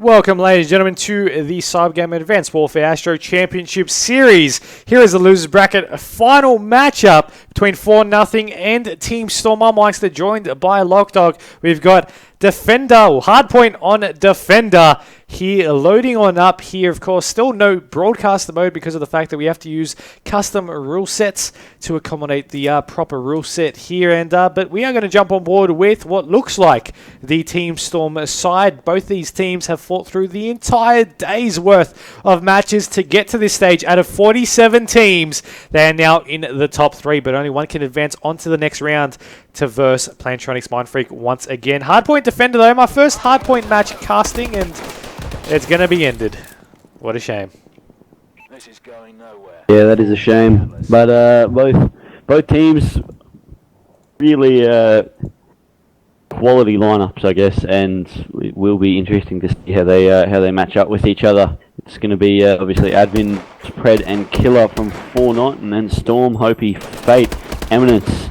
Welcome, ladies and gentlemen, to the CyberGamer Advanced Warfare ASTRO Championship Series. Here is the losers bracket, a final matchup between 4Nothing and Team Storm. I'm Myksta, joined by Lachdog. We've got Defender, Hardpoint on Defender here, loading on up here. Of course, still no broadcaster mode because of the fact that we have to use custom rule sets to accommodate the proper rule set here. But we are going to jump on board with what looks like the Team Storm side. Both these teams have fought through the entire day's worth of matches to get to this stage. Out of 47 teams, they are now in the top 3, but only one can advance on to the next round to verse Plantronics Mindfreak once again. Hardpoint Defender though, my first Hardpoint match casting, and it's going to be ended. What a shame. This is going nowhere. Yeah, that is a shame. But both teams really quality lineups, I guess, and it will be interesting to see how they match up with each other. It's going to be obviously Admin, Pred, and Killer from 4Not, and then Storm, Hopi, Fate, Eminence,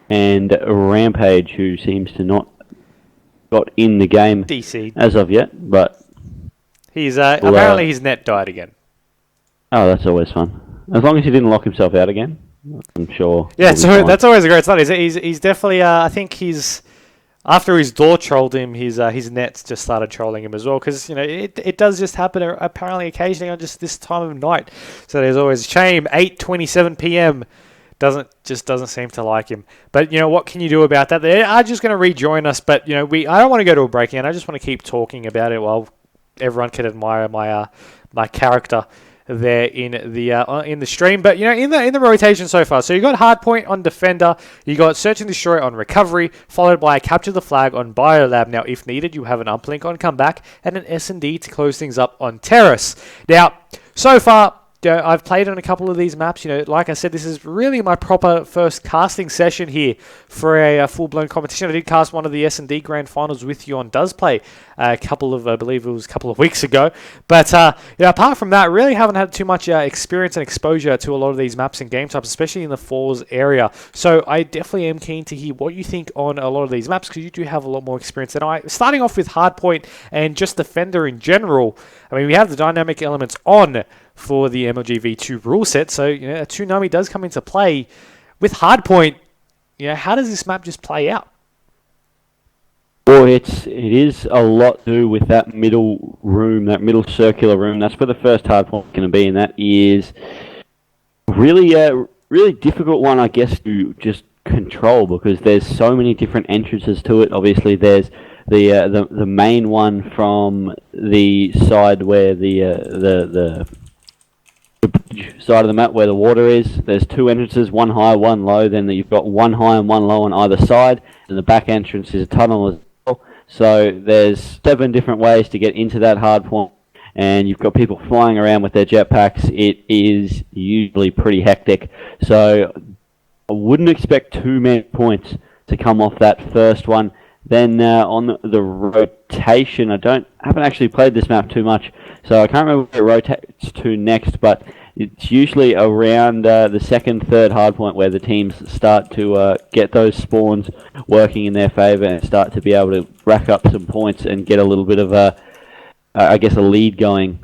and Rampage, who seems to not got in the game DC as of yet, but he's apparently his net died again. Oh, that's always fun. As long as he didn't lock himself out again, I'm sure. Yeah, so that's always a great sign. He's definitely. I think he's after his door trolled him, his nets just started trolling him as well, because it does just happen apparently occasionally on just this time of night. So there's always shame. 8:27 p.m. doesn't seem to like him. But what can you do about that? They are just going to rejoin us, but I don't want to go to a break in. I just want to keep talking about it while everyone can admire my character there in the stream. But in the rotation so far, so you got Hardpoint on Defender, you got Search and Destroy on Recovery, followed by a Capture the Flag on Biolab. Now, if needed, you have an Uplink on Comeback and an S&D to close things up on Terrace. Now, so far, I've played on a couple of these maps. Like I said, this is really my proper first casting session here for a full-blown competition. I did cast one of the S&D Grand Finals with you on Does Play I believe it was a couple of weeks ago. But apart from that, really haven't had too much experience and exposure to a lot of these maps and game types, especially in the Falls area. So I definitely am keen to hear what you think on a lot of these maps, because you do have a lot more experience than I. Starting off with Hardpoint and just Defender in general, I mean, we have the dynamic elements on for the MLG V2 rule set, so a Tsunami does come into play. With Hardpoint, how does this map just play out? Well, it is a lot to do with that middle room, that middle circular room. That's where the first Hardpoint is going to be, and that is really difficult one, I guess, to just control, because there's so many different entrances to it. Obviously, there's the main one from the side where the side of the map where the water is. There's two entrances, one high, one low. Then you've got one high and one low on either side, and the back entrance is a tunnel as well. So there's 7 different ways to get into that hard point, and you've got people flying around with their jetpacks. It is usually pretty hectic, so I wouldn't expect too many points to come off that first one. Then on the rotation, I haven't actually played this map too much, so I can't remember where it rotates to next, but it's usually around the second, third hardpoint where the teams start to get those spawns working in their favour and start to be able to rack up some points and get a little bit of a lead going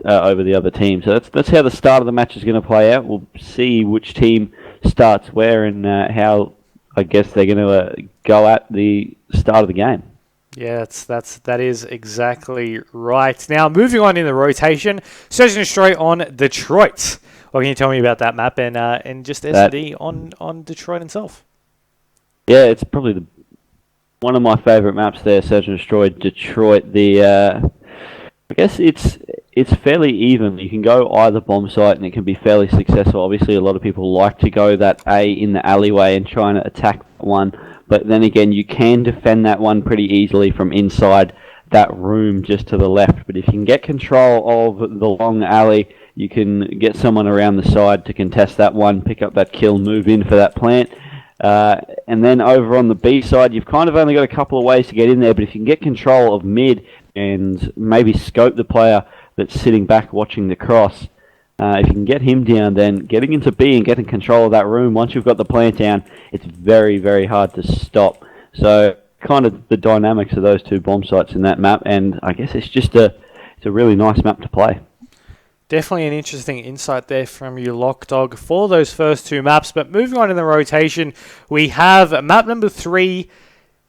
over the other team. So that's how the start of the match is going to play out. We'll see which team starts where and how, I guess, they're going to go at the start of the game. Yeah, that is exactly right. Now, moving on in the rotation, Search and Destroy on Detroit. What can you tell me about that map and just SD on Detroit itself? Yeah, it's probably one of my favourite maps there, Search and Destroy Detroit. I guess it's fairly even. You can go either bomb site and it can be fairly successful. Obviously, a lot of people like to go that A in the alleyway and trying to attack that one. But then again, you can defend that one pretty easily from inside that room just to the left. But if you can get control of the long alley, you can get someone around the side to contest that one, pick up that kill, move in for that plant. And then over on the B side, you've kind of only got a couple of ways to get in there. But if you can get control of mid and maybe scope the player that's sitting back watching the cross, if you can get him down, then getting into B and getting control of that room, once you've got the plant down, it's very, very hard to stop. So kind of the dynamics of those two bomb sites in that map, and I guess it's just a it's a really nice map to play. Definitely an interesting insight there from you, Lachdog, for those first two maps. But moving on in the rotation, we have map number 3,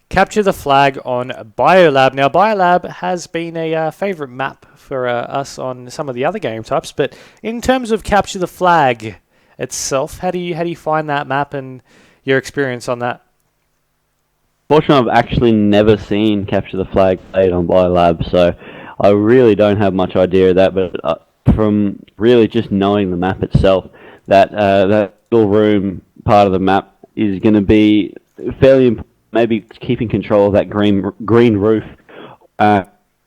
Capture the Flag on Biolab. Now, Biolab has been a favourite map for us on some of the other game types, but in terms of Capture the Flag itself, how do you find that map and your experience on that? Fortunately, I've actually never seen Capture the Flag played on Biolab, so I really don't have much idea of that, but from really just knowing the map itself, that little room part of the map is going to be fairly important, maybe keeping control of that green roof,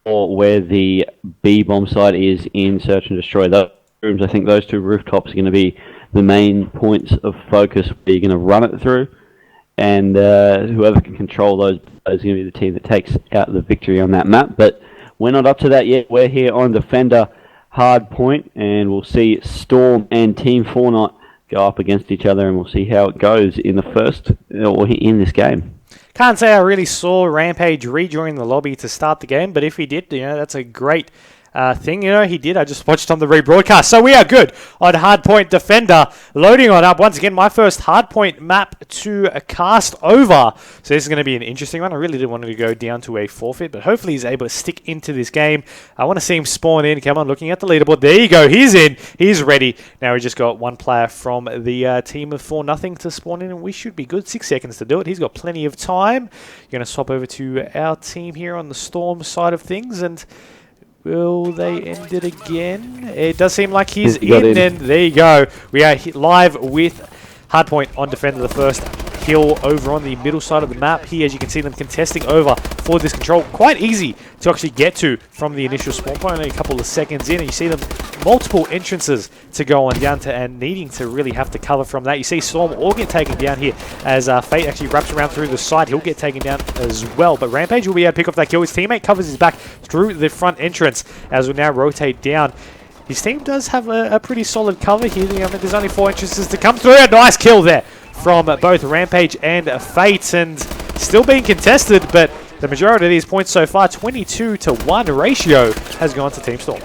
or where the B bomb site is in Search and Destroy. Those rooms, I think those two rooftops are going to be the main points of focus where you're going to run it through, and whoever can control those is going to be the team that takes out the victory on that map. But we're not up to that yet. We're here on Defender hard point, and we'll see Storm and Team 4Not go up against each other, and we'll see how it goes in the first or in this game. Can't say I really saw Rampage rejoin the lobby to start the game, but if he did, that's a great thing. He did. I just watched on the rebroadcast. So we are good on Hardpoint Defender. Loading on up. Once again, my first Hardpoint map to cast over. So this is going to be an interesting one. I really did want to go down to a forfeit, but hopefully he's able to stick into this game. I want to see him spawn in. Come on, looking at the leaderboard. There you go. He's in. He's ready. Now we just got one player from the team of 4Nothing to spawn in, and we should be good. 6 seconds to do it. He's got plenty of time. You're going to swap over to our team here on the Storm side of things, and will they end it again? It does seem like he's in, and there you go. We are live with Hardpoint on Defender, the first kill over on the middle side of the map here. As you can see them contesting over for this control. Quite easy to actually get to from the initial spawn point, only a couple of seconds in, and you see them multiple entrances to go on down to, and needing to really have to cover from that. You see Storm all get taken down here as Fate actually wraps around through the side. He'll get taken down as well, but Rampage will be able to pick off that kill. His teammate covers his back through the front entrance as we now rotate down. His team does have a pretty solid cover here. There's only 4 entrances to come through. A nice kill there from both Rampage and Fate, and still being contested, but the majority of these points so far, 22-1 ratio, has gone to Team Storm.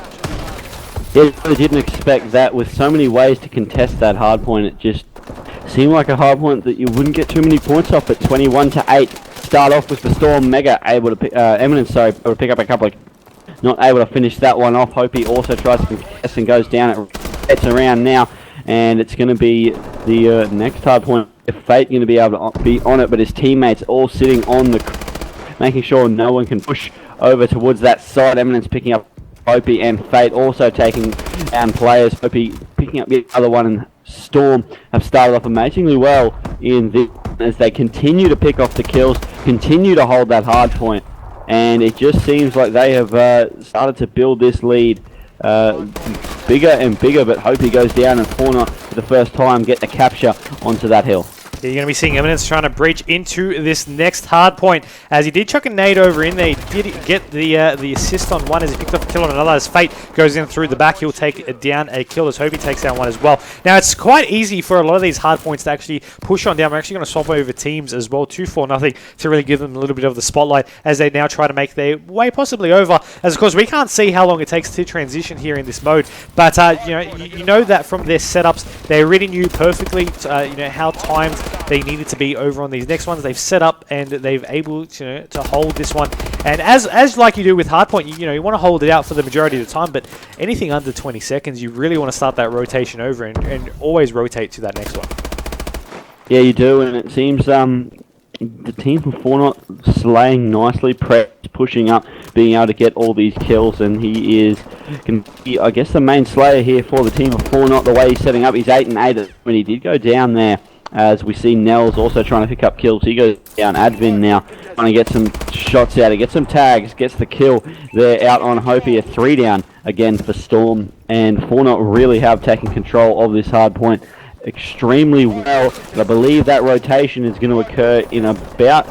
Yeah, I didn't expect that. With so many ways to contest that hard point, it just seemed like a hard point that you wouldn't get too many points off. At 21-8, start off with the Storm Mega able to Eminence, able to pick up a couple of. Not able to finish that one off. Hopi also tries to contest and goes down. It gets around now, and it's going to be the next hard point. If Fate going to be able to be on it, but his teammates all sitting on the, making sure no one can push over towards that side. Eminence picking up Hopi, and Fate also taking down players. Hopi picking up the other one, and Storm have started off amazingly well in this as they continue to pick off the kills, continue to hold that hard point. And it just seems like they have started to build this lead bigger and bigger, but Hopi goes down, and 4Not for the first time get the capture onto that hill. Yeah, you're going to be seeing Eminence trying to breach into this next hard point, as he did chuck a nade over in there. He did get the assist on one as he picked up a kill on another. As Fate goes in through the back, he'll take down a kill as Hopi takes down one as well. Now, it's quite easy for a lot of these hard points to actually push on down. We're actually going to swap over teams as well to 4Nothing to really give them a little bit of the spotlight as they now try to make their way possibly over. As of course, we can't see how long it takes to transition here in this mode, but you know that from their setups, they already knew perfectly how timed they needed to be over on these next ones. They've set up and they've able to hold this one. And as like you do with hardpoint, you want to hold it out for the majority of the time, but anything under 20 seconds, you really want to start that rotation over and always rotate to that next one. Yeah, you do, and it seems the team from 4Not slaying nicely, pushing up, being able to get all these kills, and he is, I guess, the main slayer here for the team of 4Not. The way he's setting up, he's 8-8 when he did go down there. As we see Nels also trying to pick up kills. He goes down. Advin now trying to get some shots out. He gets some tags, gets the kill. They're out on Hopi. A 3 down again for Storm. And 4Not really have taken control of this hard point extremely well. And I believe that rotation is going to occur in about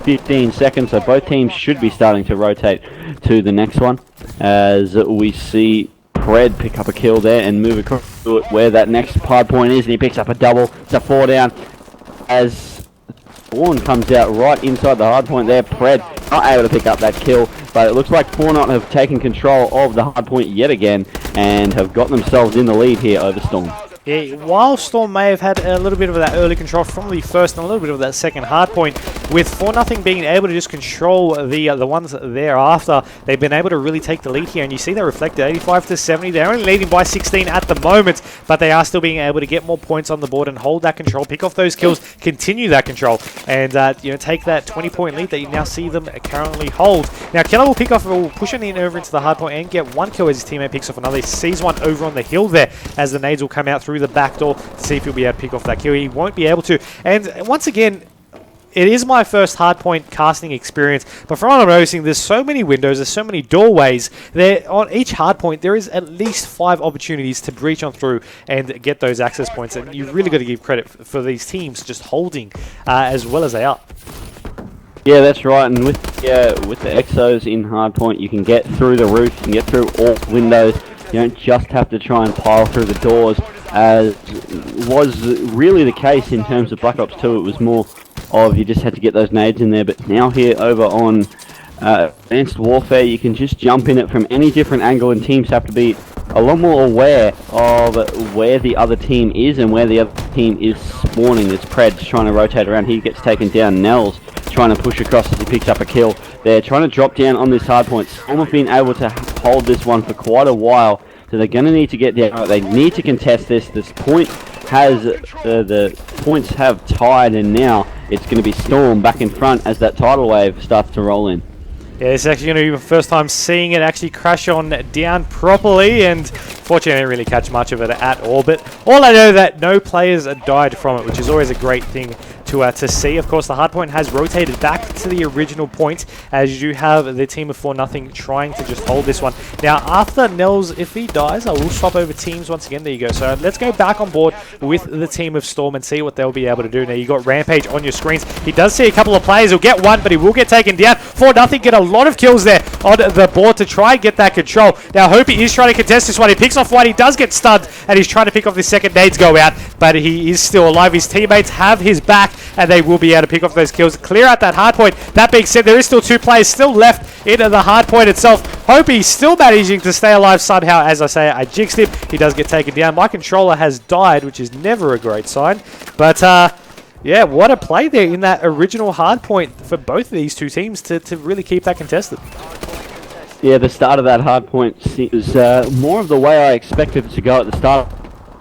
15 seconds. So both teams should be starting to rotate to the next one. As we see Pred pick up a kill there and move across to it where that next hard point is, and he picks up a double. It's a 4 down as Vaughn comes out right inside the hard point there. Pred not able to pick up that kill. but it looks like 4Nothing have taken control of the hard point yet again and have got themselves in the lead here over Storm. Yeah, while Storm may have had a little bit of that early control from the first and a little bit of that second hard point, with 4Nothing being able to just control the ones thereafter, they've been able to really take the lead here, and you see that reflected 85 to 70. They're only leading by 16 at the moment, but they are still being able to get more points on the board and hold that control, pick off those kills, continue that control, and take that 20-point lead that you now see them currently hold. Now Killer will pick off, will push on in over into the hard point and get one kill as his teammate picks off another. He sees one over on the hill there as the nades will come out through the back door to see if he'll be able to pick off that kill. He won't be able to, and once again, it is my first hardpoint casting experience, but from what I'm noticing, there's so many windows, there's so many doorways. There on each hardpoint, there is at least 5 opportunities to breach on through and get those access points, and you really got to give credit for these teams just holding as well as they are. Yeah, that's right, and with the exos in hardpoint, you can get through the roof, you can get through all windows. You don't just have to try and pile through the doors, as was really the case in terms of Black Ops 2. It was more of you just had to get those nades in there, but now here over on Advanced Warfare, you can just jump in it from any different angle, and teams have to be a lot more aware of where the other team is and where the other team is spawning. There's Preds trying to rotate around. He gets taken down. Nels trying to push across as he picks up a kill. They're trying to drop down on this hard point. Storm have been able to hold this one for quite a while, so they're going to need to get down. They need to contest this. This point has the points have tied, and now it's going to be Storm back in front as that tidal wave starts to roll in. Yeah, it's actually going to be my first time seeing it actually crash on down properly, and fortunately I didn't really catch much of it at all, but all I know that no players died from it, which is always a great thing to see. Of course, the hardpoint has rotated back to the original point, as you have the team of 4Nothing trying to just hold this one. Now, after Nels, if he dies, I will swap over teams once again. There you go. So let's go back on board with the team of Storm and see what they'll be able to do. Now, you got Rampage on your screens. He does see a couple of players. He'll get one, but he will get taken down. 4Nothing get a lot of kills there on the board to try and get that control. Now, Hopi is trying to contest this one. He picks off one. He does get stunned, and he's trying to pick off the second nades go out, but he is still alive. His teammates have his back, and they will be able to pick off those kills, clear out that hard point. That being said, there is still 2 players still left in the hard point itself. Hopi still managing to stay alive somehow. As I say, I jinxed him. He does get taken down. My controller has died, which is never a great sign. But yeah, what a play there in that original hard point for both of these two teams to really keep that contested. Yeah, the start of that hard point was more of the way I expected it to go at the start.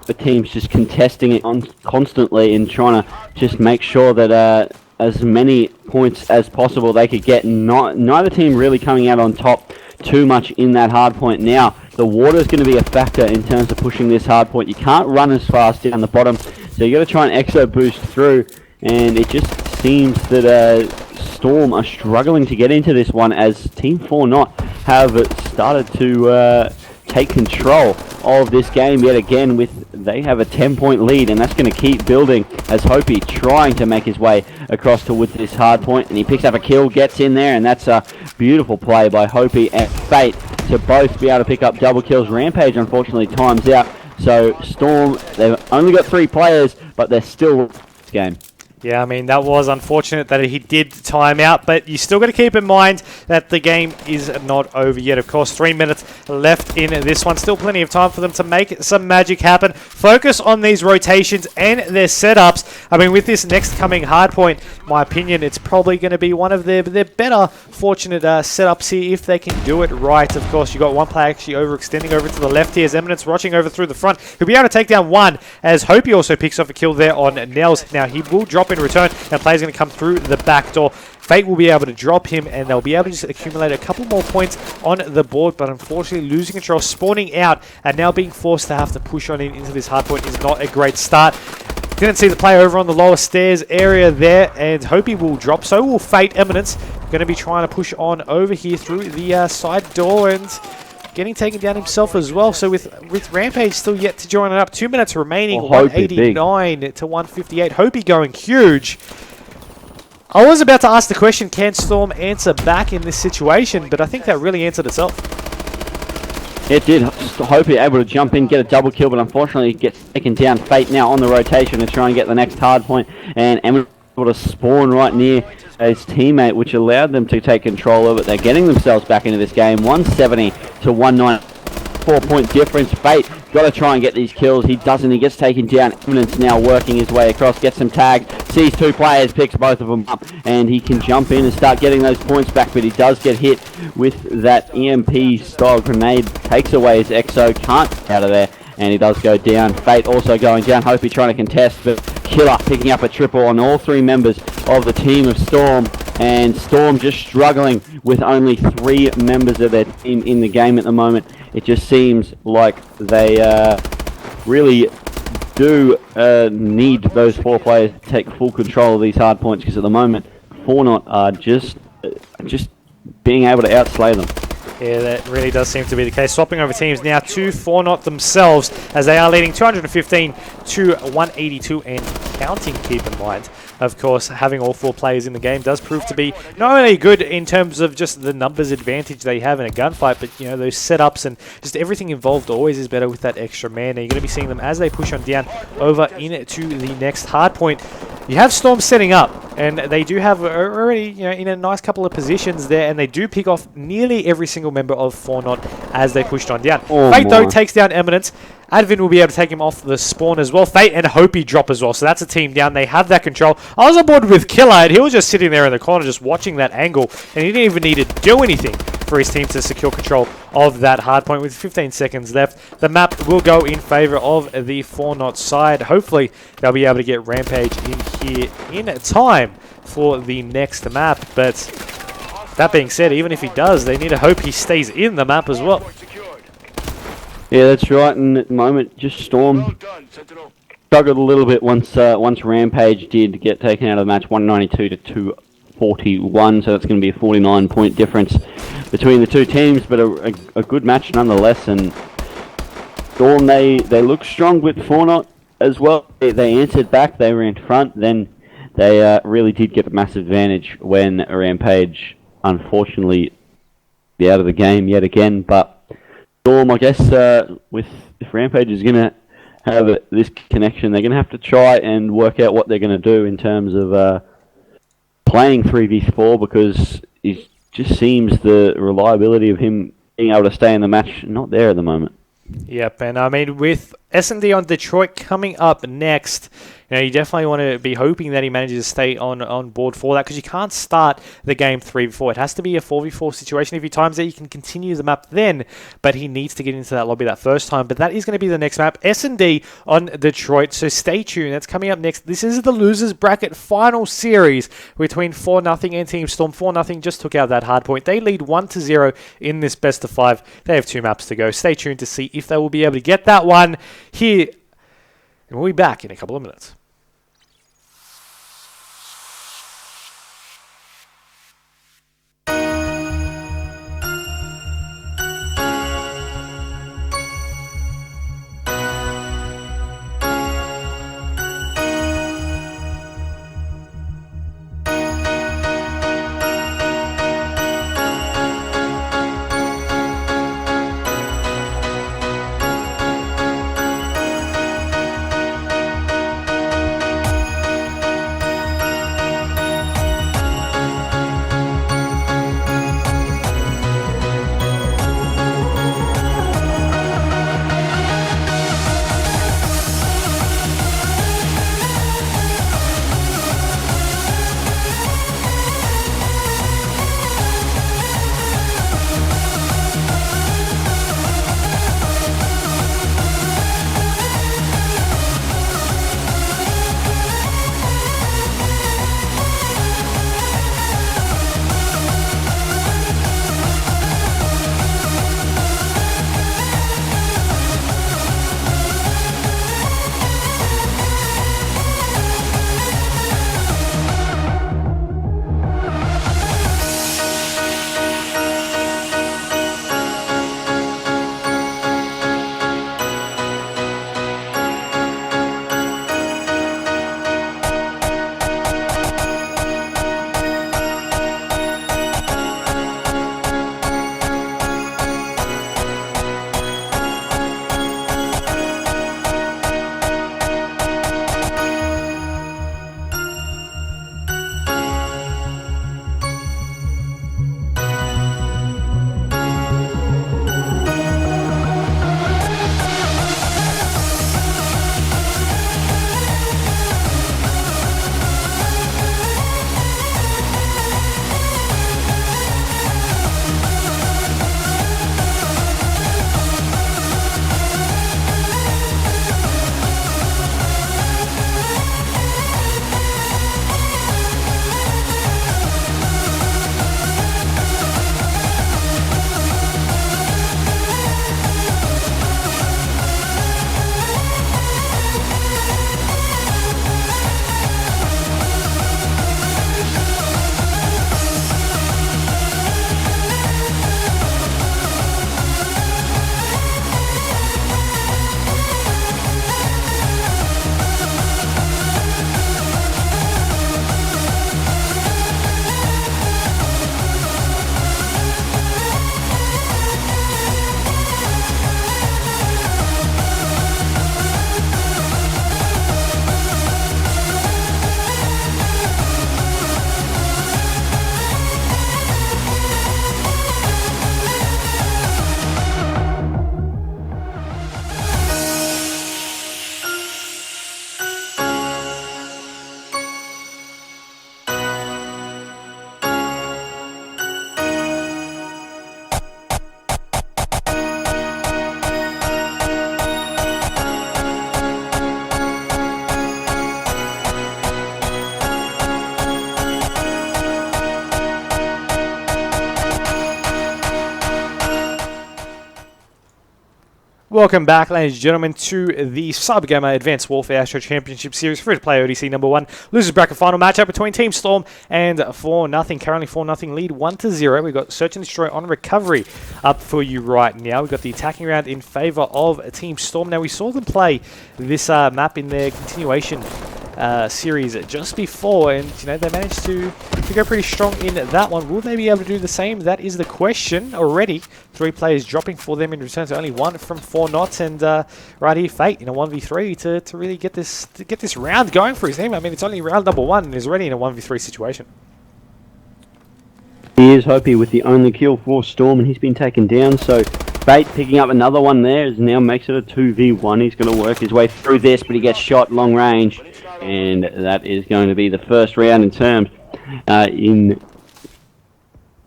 The teams just contesting it constantly and trying to just make sure that as many points as possible they could get. Neither team really coming out on top too much in that hard point. Now, the water is going to be a factor in terms of pushing this hard point. You can't run as fast down the bottom, so you got to try and exo boost through, and it just seems that Storm are struggling to get into this one, as Team 4Not have started to take control of this game yet again. They have a 10-point lead, and that's going to keep building as Hopi trying to make his way across towards this hard point, and he picks up a kill, gets in there, and that's a beautiful play by Hopi and Fate to both be able to pick up double kills. Rampage unfortunately times out, so Storm, they've only got 3 players, but they're still in this game. Yeah, I mean, that was unfortunate that he did time out, but you still got to keep in mind that the game is not over yet. Of course, 3 minutes left in this one. Still plenty of time for them to make some magic happen. Focus on these rotations and their setups. I mean, with this next coming hardpoint, my opinion, it's probably going to be one of their better fortunate setups here if they can do it right. Of course, you got one player actually overextending over to the left here as Eminence rushing over through the front. He'll be able to take down one, as Hopi also picks off a kill there on Nels. Now, he will drop in return, and player's going to come through the back door. Fate will be able to drop him, and they'll be able to just accumulate a couple more points on the board, but unfortunately losing control, spawning out, and now being forced to have to push on into this hardpoint is not a great start. Didn't see the player over on the lower stairs area there, and Hopi will drop. So will Fate. Eminence going to be trying to push on over here through the side door, and getting taken down himself as well. So with Rampage still yet to join it up, 2 minutes remaining, 189 to 158. Hopi going huge. I was about to ask the question, can Storm answer back in this situation? But I think that really answered itself. It did. Hopi able to jump in, get a double kill, but unfortunately gets taken down. Fate now on the rotation to try and get the next hard point, and Emma able to spawn right near his teammate, which allowed them to take control of it. They're getting themselves back into this game. 170 to 190. 4-point difference. Fate got to try and get these kills. He doesn't. He gets taken down. Eminence now working his way across. Gets some tagged. Sees two players. Picks both of them up. And he can jump in and start getting those points back. But he does get hit with that EMP style grenade. Takes away his EXO. Can't get out of there. And he does go down. Fate also going down. Hopey trying to contest. But Killer picking up a triple on all three members of the team of Storm. And Storm just struggling with only 3 members of their team in the game at the moment. It just seems like they really do need those 4 players to take full control of these hard points, because at the moment 4Not are just being able to outslay them. Yeah, that really does seem to be the case. Swapping over teams now to 4Not themselves, as they are leading 215 to 182 and counting, keep in mind. Of course, having all 4 players in the game does prove to be not only good in terms of just the numbers advantage they have in a gunfight, but, you know, those setups and just everything involved always is better with that extra man. Now, you're going to be seeing them as they push on down over into the next hard point. You have Storm setting up, and they do have already, you know, in a nice couple of positions there, and they do pick off nearly every single member of 4Not as they pushed on down. Fate, though, takes down Eminence. Advin will be able to take him off the spawn as well. Fate and Hopi drop as well, so that's a team down. They have that control. I was on board with Killer, and he was just sitting there in the corner just watching that angle, and he didn't even need to do anything for his team to secure control of that hard point. With 15 seconds left, the map will go in favor of the 4Not side. Hopefully, they'll be able to get Rampage in here in time for the next map, but that being said, even if he does, they need to hope he stays in the map as well. Yeah, that's right. And at the moment, just Storm struggled a little bit once Rampage did get taken out of the match, 192 to 241. So that's going to be a 49-point difference between the two teams, but a good match nonetheless. And Storm, they look strong with 4Not as well. They answered back. They were in front. Then they really did get a massive advantage when Rampage, unfortunately, be out of the game yet again. But Storm, I guess, if Rampage is going to have this connection, they're going to have to try and work out what they're going to do in terms of playing 3v4, because it just seems the reliability of him being able to stay in the match not there at the moment. Yep, and I mean, with S&D on Detroit coming up next, you know, you definitely want to be hoping that he manages to stay on board for that, because you can't start the game 3v4. It has to be a 4v4 situation. If he times it, you can continue the map then, but he needs to get into that lobby that first time. But that is going to be the next map, S&D on Detroit, so stay tuned. That's coming up next. This is the losers bracket final series between 4Nothing and Team Storm. 4Nothing just took out that hard point. They lead 1-0 in this best of 5. They have 2 maps to go. Stay tuned to see if they will be able to get that one here, and we'll be back in a couple of minutes. Welcome back, ladies and gentlemen, to the CyberGamer Advanced Warfare ASTRO Championship Series free-to-play ODC number 1 losers bracket final matchup between Team Storm and 4Nothing. Currently 4Nothing lead 1-0. We've got Search and Destroy on recovery up for you right now. We've got the attacking round in favour of Team Storm. Now we saw them play this map in their continuation series just before, and they managed to go pretty strong in that one. Will they be able to do the same? That is the question. Already 3 players dropping for them in return to only 1 from 4Not, and right here Fate in a 1v3 to really get this round going for his team. I mean, it's only round number 1 and he's already in a 1v3 situation. He is Hopi with the only kill for Storm, and he's been taken down, so Fate picking up another one there is now makes it a 2v1. He's going to work his way through this, but he gets shot long range, and that is going to be the first round in terms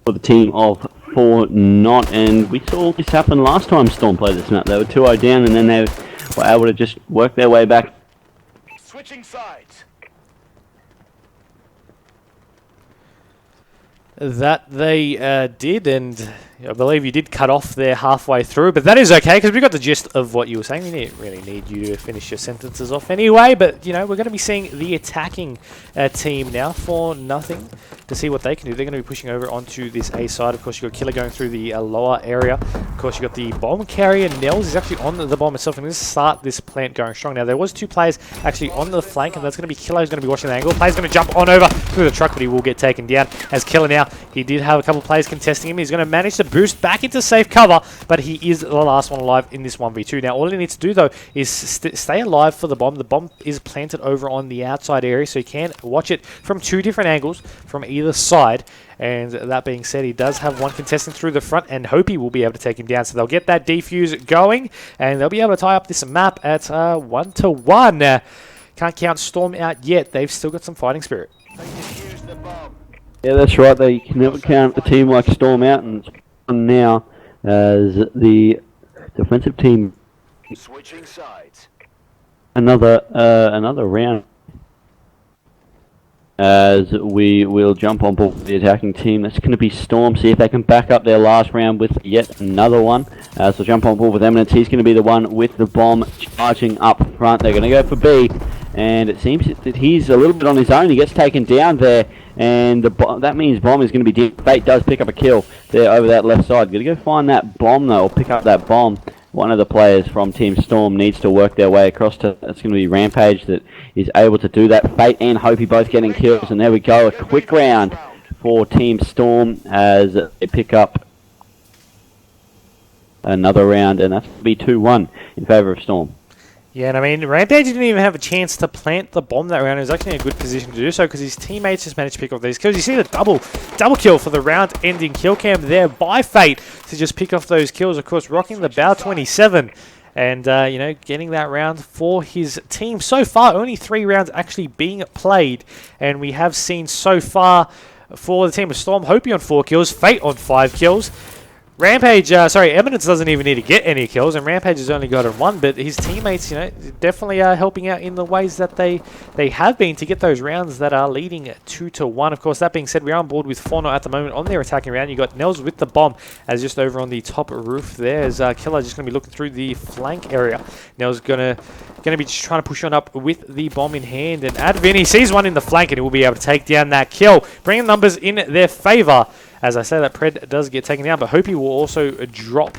for the team of 4Not. And we saw this happen last time Storm played this map. They were 2-0 down, and then they were able to just work their way back. Switching sides. That they did, and I believe you did cut off there halfway through, but that is okay because we got the gist of what you were saying. We didn't really need you to finish your sentences off anyway, but we're going to be seeing the attacking team now for nothing to see what they can do. They're going to be pushing over onto this A side. Of course, you've got Killer going through the lower area. Of course, you've got the bomb carrier. Nels is actually on the bomb itself, and going to start this plant going strong. Now, there was 2 players actually on the flank, and that's going to be Killer who's going to be watching the angle. Player's going to jump on over through the truck, but he will get taken down as Killer now. He did have a couple of players contesting him. He's going to manage to boost back into safe cover, but he is the last one alive in this 1v2. Now, all he needs to do, though, is stay alive for the bomb. The bomb is planted over on the outside area, so you can watch it from 2 different angles from either side. And that being said, he does have 1 contestant through the front, and Hopi will be able to take him down. So they'll get that defuse going, and they'll be able to tie up this map at 1-1. Can't count Storm out yet. They've still got some fighting spirit. Yeah, that's right. They can never count a team like Storm out, and now as the defensive team Switching sides. another round as we will jump on board the attacking team. That's going to be Storm. See if they can back up their last round with yet another one. So jump on board with Eminence. He's going to be the one with the bomb charging up front. They're going to go for B, and it seems that he's a little bit on his own. He gets taken down there, and that means bomb is going to be dead. Fate does pick up a kill there over that left side. Got to go find that bomb though, or pick up that bomb. One of the players from Team Storm needs to work their way across to. It's going to be Rampage that is able to do that. Fate and Hopi both getting kills, and there we go. A quick round for Team Storm as they pick up another round, and that's going to be 2-1 in favour of Storm. Yeah, and I mean, Rampage didn't even have a chance to plant the bomb that round. He was actually in a good position to do so because his teammates just managed to pick off these kills. You see the double kill for the round-ending kill cam there by Fate to just pick off those kills. Of course, rocking the Bow 27 and, getting that round for his team. So far, only 3 rounds actually being played, and we have seen so far for the team of Storm, Hopi on 4 kills, Fate on 5 kills. Rampage, Eminence doesn't even need to get any kills, and Rampage has only gotten 1, but his teammates, definitely are helping out in the ways that they have been to get those rounds that are leading 2-1. Of course, that being said, we are on board with 4Not at the moment on their attacking round. You got Nels with the bomb as just over on the top roof there. As Killer just going to be looking through the flank area. Nels going to be just trying to push on up with the bomb in hand, and Advin, he sees one in the flank, and he will be able to take down that kill, bringing numbers in their favour. As I say, that Pred does get taken down, but Hopi will also drop.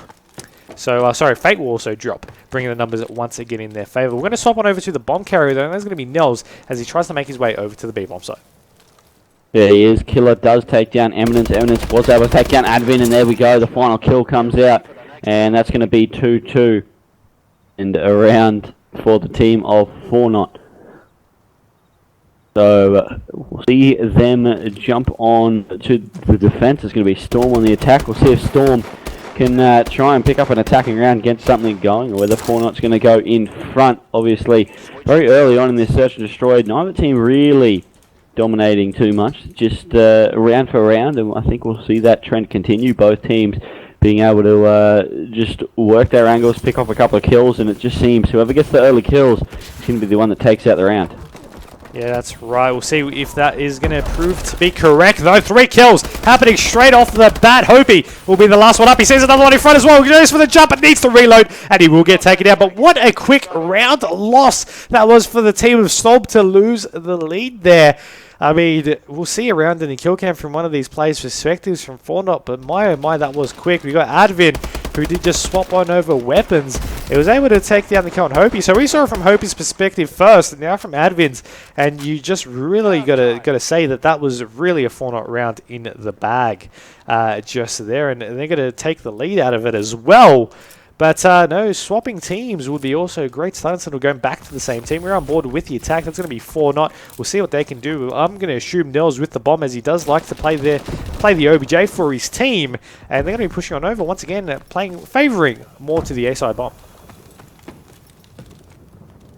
So, Fate will also drop, bringing the numbers once again in their favour. We're going to swap on over to the bomb carrier, though, and that's going to be Nels as he tries to make his way over to the B-bomb side. There he is. Killer does take down Eminence. Eminence was able to take down Advin, and there we go. The final kill comes out, and that's going to be 2-2 and a round for the team of 4Not. So we'll see them jump on to the defense. It's going to be Storm on the attack. We'll see if Storm can try and pick up an attacking round, get something going, or whether 4Not's going to go in front. Obviously, very early on in this search and destroy, neither team really dominating too much, just round for round, and I think we'll see that trend continue. Both teams being able to just work their angles, pick off a couple of kills, and it just seems whoever gets the early kills is going to be the one that takes out the round. Yeah, that's right. We'll see if that is going to prove to be correct, though. 3 kills happening straight off the bat. Hopi will be the last one up. He sees another one in front as well. Goes for the jump, but needs to reload, and he will get taken out. But what a quick round loss that was for the team of Storm to lose the lead there. I mean, we'll see around in the kill cam from one of these players' perspectives from 4Not, but my oh my, that was quick. We got Advin, who did just swap on over weapons. It was able to take down the kill on Hopi. So we saw it from Hopi's perspective first, and now from Advin's. And you just really gotta say that was really a 4Not round in the bag just there. And they're going to take the lead out of it as well. But no, swapping teams would be also a great start instead of going back to the same team. We're on board with the attack. That's going to be 4Not. We'll see what they can do. I'm going to assume Nels with the bomb, as he does like to play the OBJ for his team. And they're going to be pushing on over once again, favouring more to the A side bomb.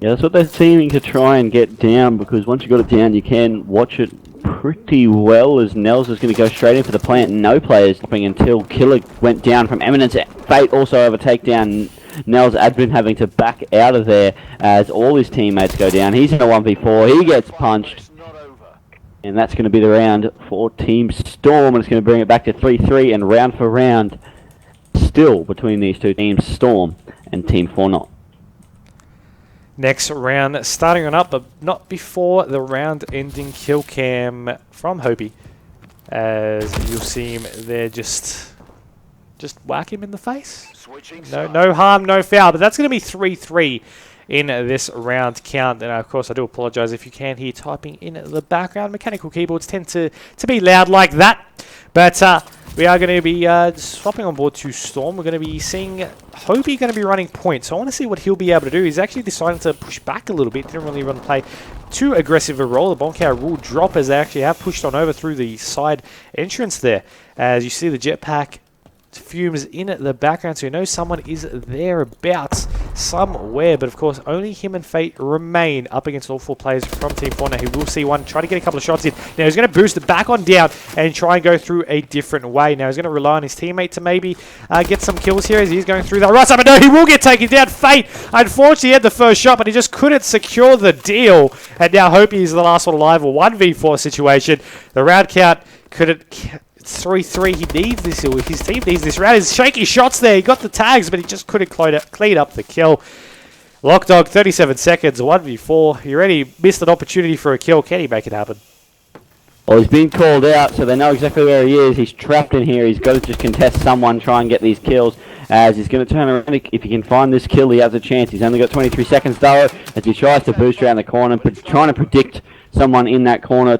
Yeah, that's what they're seeming to try and get down, because once you got it down, you can watch it pretty well, as Nels is going to go straight in for the plant. No players stopping until Killer went down from Eminence. Fate also over takedown. Nels Advin having to back out of there as all his teammates go down. He's in a 1v4. He gets punched. And that's going to be the round for Team Storm. And it's going to bring it back to 3-3 and round for round still between these two teams, Storm and Team 4Not. Next round starting on up, but not before the round-ending kill cam from Hopi. As you'll see him there, just whack him in the face. No harm, no foul. But that's going to be 3-3 in this round count. And of course, I do apologise if you can hear typing in the background. Mechanical keyboards tend to be loud like that. But we are going to be swapping on board to Storm. We're going to be seeing Hopi going to be running points. So I want to see what he'll be able to do. He's actually decided to push back a little bit. Didn't really run play too aggressive a role. The bomb carrier will drop, as they actually have pushed on over through the side entrance there. As you see the jetpack fumes in the background, so you know someone is thereabouts somewhere. But of course, only him and Fate remain up against all 4 players from Team 4. He will see one, try to get a couple of shots in. Now he's going to boost it back on down and try and go through a different way. Now he's going to rely on his teammate to maybe get some kills here as he's going through that right side. But no, he will get taken down. Fate, unfortunately, had the first shot, but he just couldn't secure the deal. And now Hopi is the last one alive. A 1v4 situation. The round count couldn't... 3-3. He needs this. His team needs this round. He's shaky shots there. He got the tags, but he just couldn't clean up the kill. Lachdog, 37 seconds, 1v4. He already missed an opportunity for a kill. Can he make it happen? Well, he's been called out, so they know exactly where he is. He's trapped in here. He's got to just contest someone, try and get these kills. As he's going to turn around. If he can find this kill, he has a chance. He's only got 23 seconds, though, as he tries to boost around the corner, but trying to predict someone in that corner.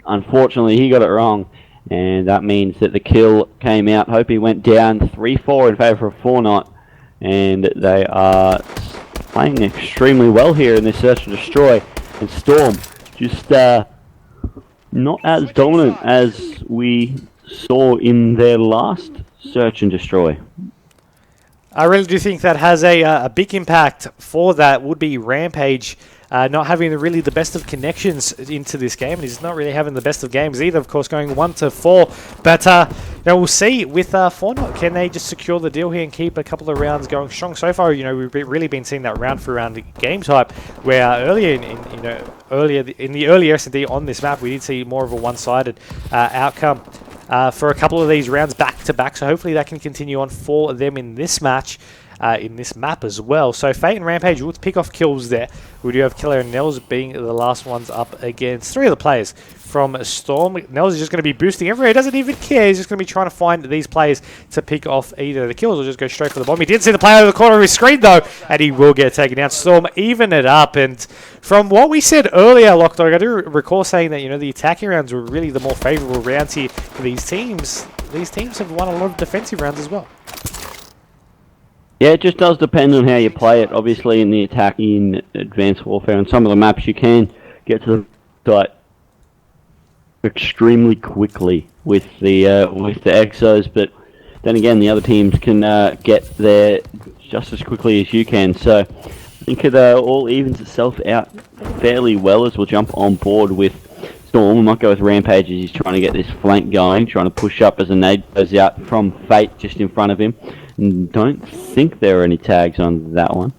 Unfortunately, he got it wrong. And that means that the kill came out. Hopi went down 3-4 in favour of 4Not. And they are playing extremely well here in this search and destroy. And Storm just not as dominant as we saw in their last search and destroy. I really do think that has a big impact for that. Would be Rampage not having really the best of connections into this game, and he's not really having the best of games either, of course, going 1-4. But we'll see with 4Not, can they just secure the deal here and keep a couple of rounds going strong? So far, we've really been seeing that round for round game type, where earlier in the early S&D on this map, we did see more of a one-sided outcome for a couple of these rounds back to back. So hopefully that can continue on for them in this match. In this map as well. So Fate and Rampage will pick off kills there. We do have Killer and Nels being the last ones up against 3 of the players from Storm. Nels is just going to be boosting everywhere. He doesn't even care. He's just going to be trying to find these players to pick off either the kills or just go straight for the bomb. He did see the player over the corner of his screen though, and he will get taken down. Storm even it up, and from what we said earlier, Lachdog, I do recall saying that the attacking rounds were really the more favourable rounds here for these teams. These teams have won a lot of defensive rounds as well. Yeah, it just does depend on how you play it. Obviously, in the attack in Advanced Warfare, on some of the maps, you can get to the site extremely quickly with the Exos, but then again, the other teams can get there just as quickly as you can. So I think it all evens itself out fairly well as we'll jump on board with Storm. We might go with Rampage as he's trying to get this flank going, trying to push up as a nade goes out from Fate just in front of him. Don't think there are any tags on that one.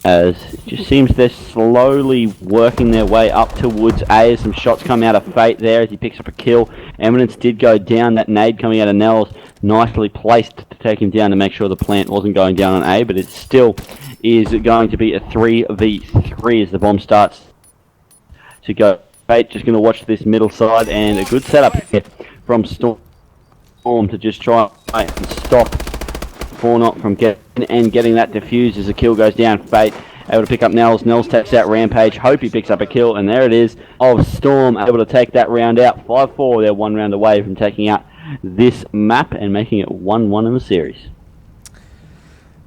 As it just seems they're slowly working their way up towards A. Some shots come out of Fate there as he picks up a kill. Eminence did go down. That nade coming out of Nels nicely placed to take him down to make sure the plant wasn't going down on A, but it still is going to be a 3v3 as the bomb starts to go. Fate just going to watch this middle side, and a good setup here from Storm to just try and stop 4Not from getting that defused as the kill goes down. Fate able to pick up Nels. Nels taps out Rampage. Hope he picks up a kill, and there it is of Storm able to take that round out. 5-4, they're one round away from taking out this map and making it 1-1 in the series.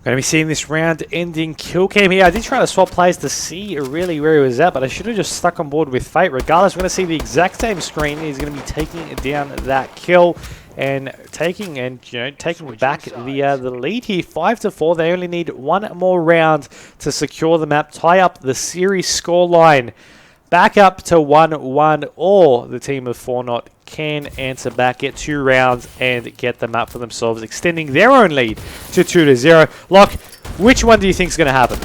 Going to be seeing this round-ending kill cam here. I did try to swap players to see really where he was at, but I should have just stuck on board with Fate. Regardless, we're going to see the exact same screen. He's going to be taking down that kill and taking back the lead here. 5-4. They only need one more round to secure the map, tie up the series scoreline back up to 1-1, or the team of 4Not can answer back, get 2 rounds, and get the map for themselves, extending their own lead to 2-0. Locke, which one do you think is going to happen?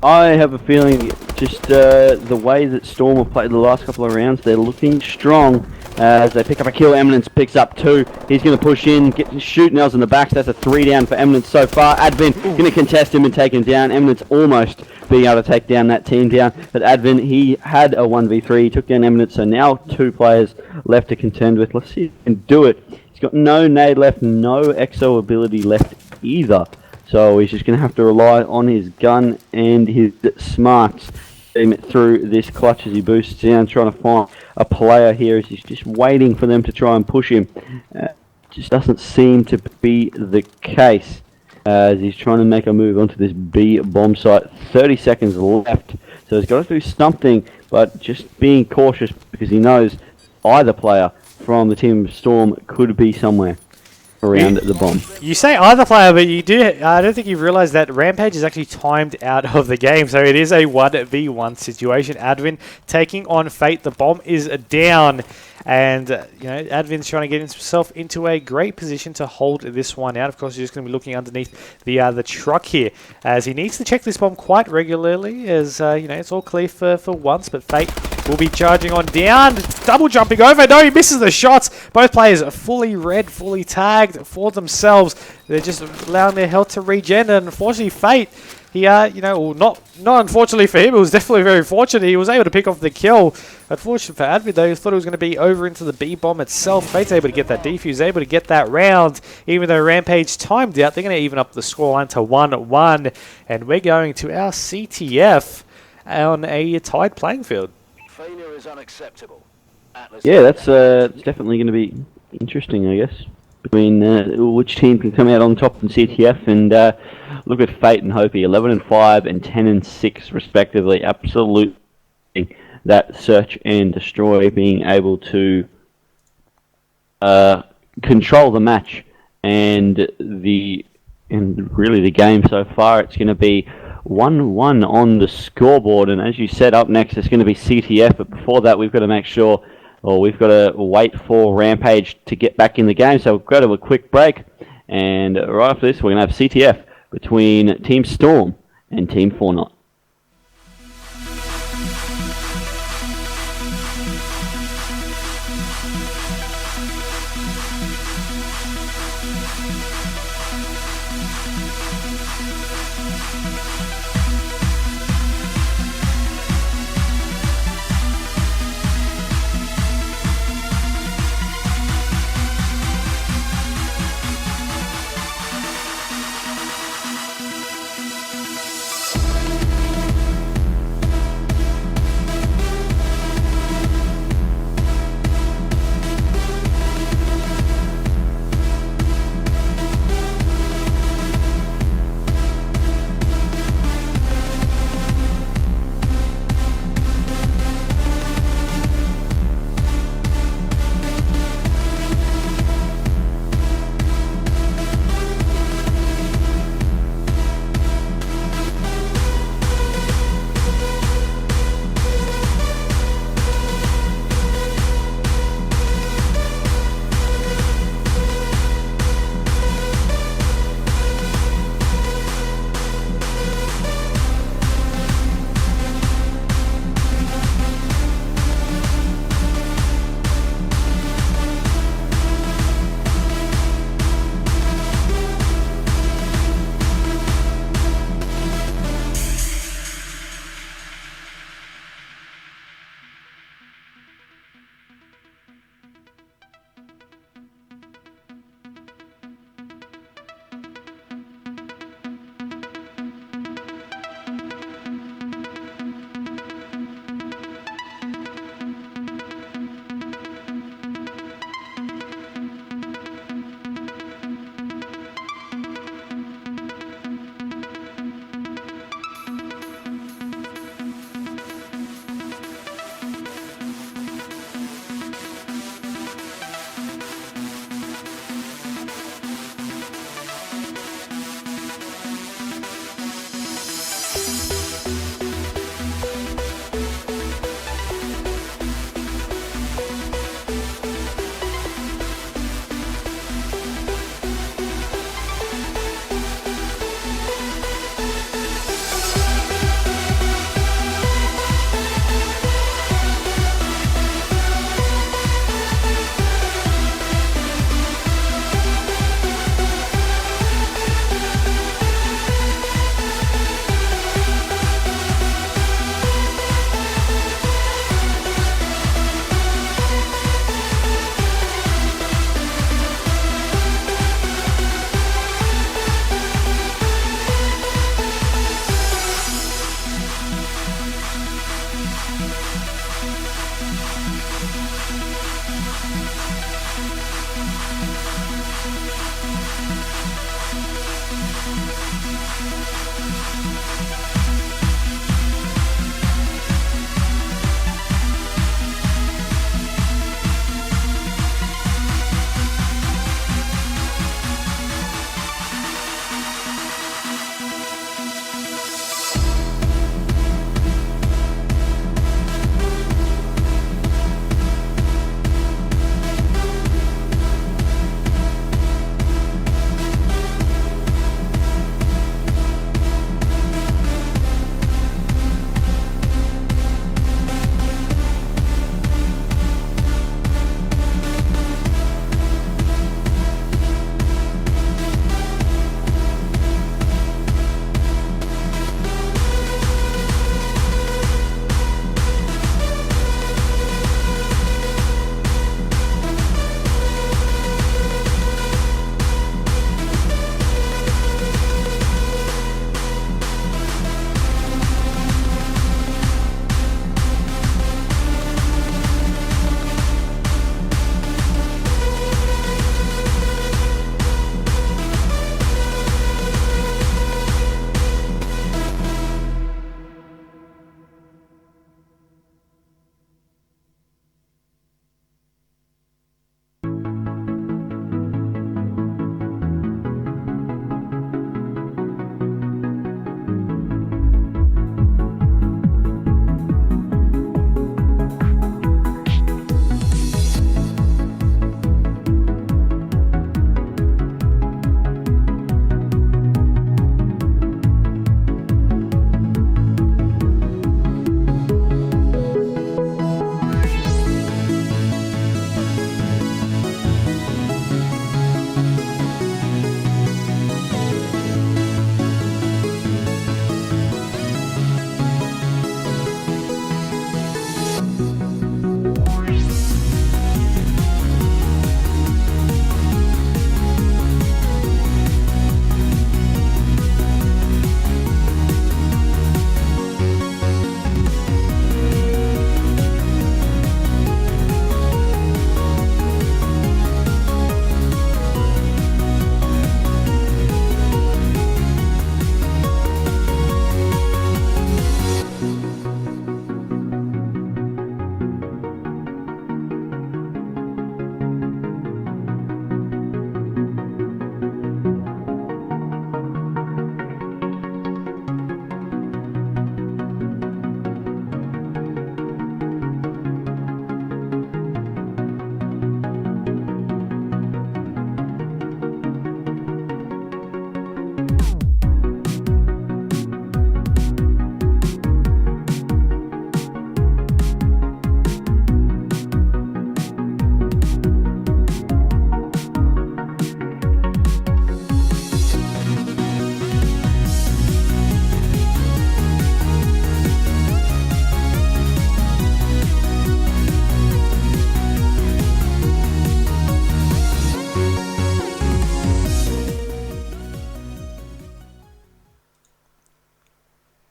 I have a feeling just the way that Storm have played the last couple of rounds, they're looking strong. As they pick up a kill, Eminence picks up 2. He's going to push in, shoot Nels in the back. So that's a 3 down for Eminence so far. Advin going to contest him and take him down. Eminence almost being able to take down that team down. But Advin, he had a 1v3. He took down Eminence, so now 2 players left to contend with. Let's see if he can do it. He's got no nade left, no exo ability left either. So he's just going to have to rely on his gun and his smarts through this clutch as he boosts down, trying to find a player here as he's just waiting for them to try and push him. Just doesn't seem to be the case as he's trying to make a move onto this B bomb site. 30 seconds left, so he's got to do something, but just being cautious because he knows either player from the team of Storm could be somewhere around the bomb. You say either player, but you do. I don't think you've realised that Rampage is actually timed out of the game, so it is a 1v1 situation. Advin taking on Fate. The bomb is down, and Advin's trying to get himself into a great position to hold this one out. Of course, he's just going to be looking underneath the truck here, as he needs to check this bomb quite regularly. As it's all clear for once, but Fate will be charging on down, double jumping over. No, he misses the shots. Both players are fully red, fully tagged for themselves. They're just allowing their health to regen, and unfortunately Fate, he not unfortunately for him, it was definitely very fortunate. He was able to pick off the kill. Unfortunate for Advin though, he thought it was going to be over into the B bomb itself. Fate's able to get that defuse, able to get that round, even though Rampage timed out. They're going to even up the scoreline to 1-1, and we're going to our CTF on a tied playing field. Failure is unacceptable. Atlas, Yeah, that's definitely going to be interesting, I guess, between which team can come out on top in CTF. And look at Fate and Hopi, 11-5 and 10-6 respectively. Absolutely, that search and destroy, being able to control the match and really the game so far. It's going to be 1-1 on the scoreboard, and as you said, up next it's going to be CTF, but before that we've got to make sure, or we've got to wait for Rampage to get back in the game, so we'll go to a quick break, and right after this we're going to have CTF between Team Storm and Team 4Not.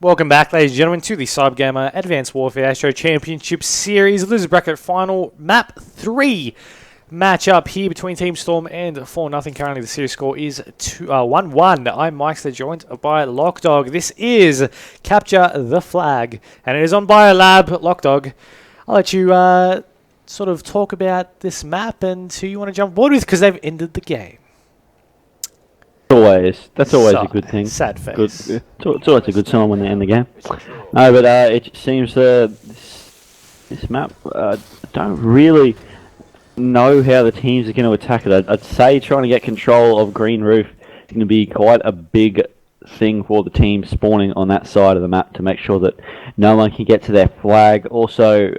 Welcome back, ladies and gentlemen, to the CyberGamer Advanced Warfare ASTRO Championship Series Loser Bracket Final Map 3 matchup here between Team Storm and 4Nothing. Currently, the series score is 1-1. I'm Myksta, joined by Lachdog. This is Capture the Flag, and it is on Biolab. Lachdog, I'll let you sort of talk about this map and who you want to jump aboard with, because they've ended the game. That's always a good thing. Sad face. Good. It's always a good sign when they end the game. No, but it seems this map, I don't really know how the teams are going to attack it. I'd say trying to get control of Green Roof is going to be quite a big thing for the team spawning on that side of the map to make sure that no one can get to their flag. Also,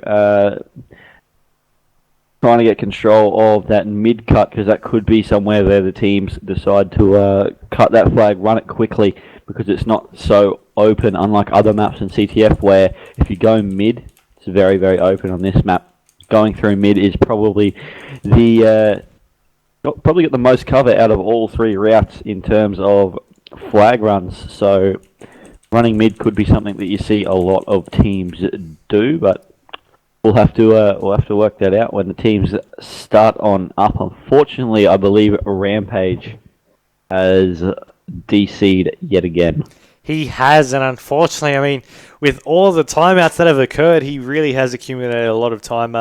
trying to get control of that mid cut, because that could be somewhere where the teams decide to cut that flag, run it quickly, because it's not so open, unlike other maps in CTF where if you go mid, it's very, very open. On this map, going through mid is probably got the most cover out of all three routes in terms of flag runs. So running mid could be something that you see a lot of teams do, but we'll have to work that out when the teams start on up. Unfortunately, I believe Rampage has DC'd yet again. He has, and unfortunately, I mean, with all the timeouts that have occurred, he really has accumulated a lot of time,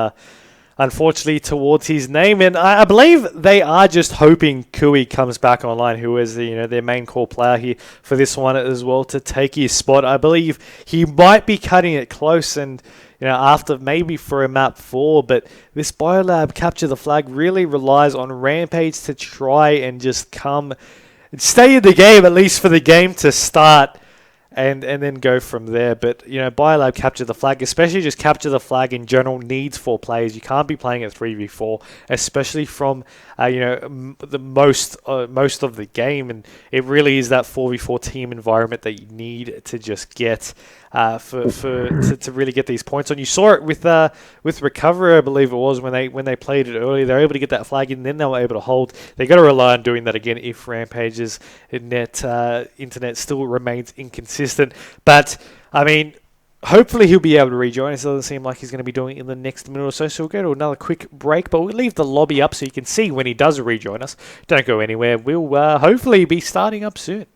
unfortunately, towards his name. And I believe they are just hoping Kui comes back online, who is their main core player here for this one as well, to take his spot. I believe he might be cutting it close, and after maybe for a map 4, but this Biolab Capture the Flag really relies on Rampage to try and just stay in the game, at least for the game to start, and then go from there. But Biolab Capture the Flag, especially just Capture the Flag in general, needs 4 players. You can't be playing at 3v4, especially from the most of the game, and it really is that 4v4 team environment that you need to just get to really get these points on. You saw it with Recovery, I believe it was, when they played it earlier. They were able to get that flag in, then they were able to hold. They got to rely on doing that again if Rampage's internet still remains inconsistent. But I mean, hopefully he'll be able to rejoin. It doesn't seem like he's going to be doing it in the next minute or so. So we'll go to another quick break, but we'll leave the lobby up so you can see when he does rejoin us. Don't go anywhere. We'll hopefully be starting up soon.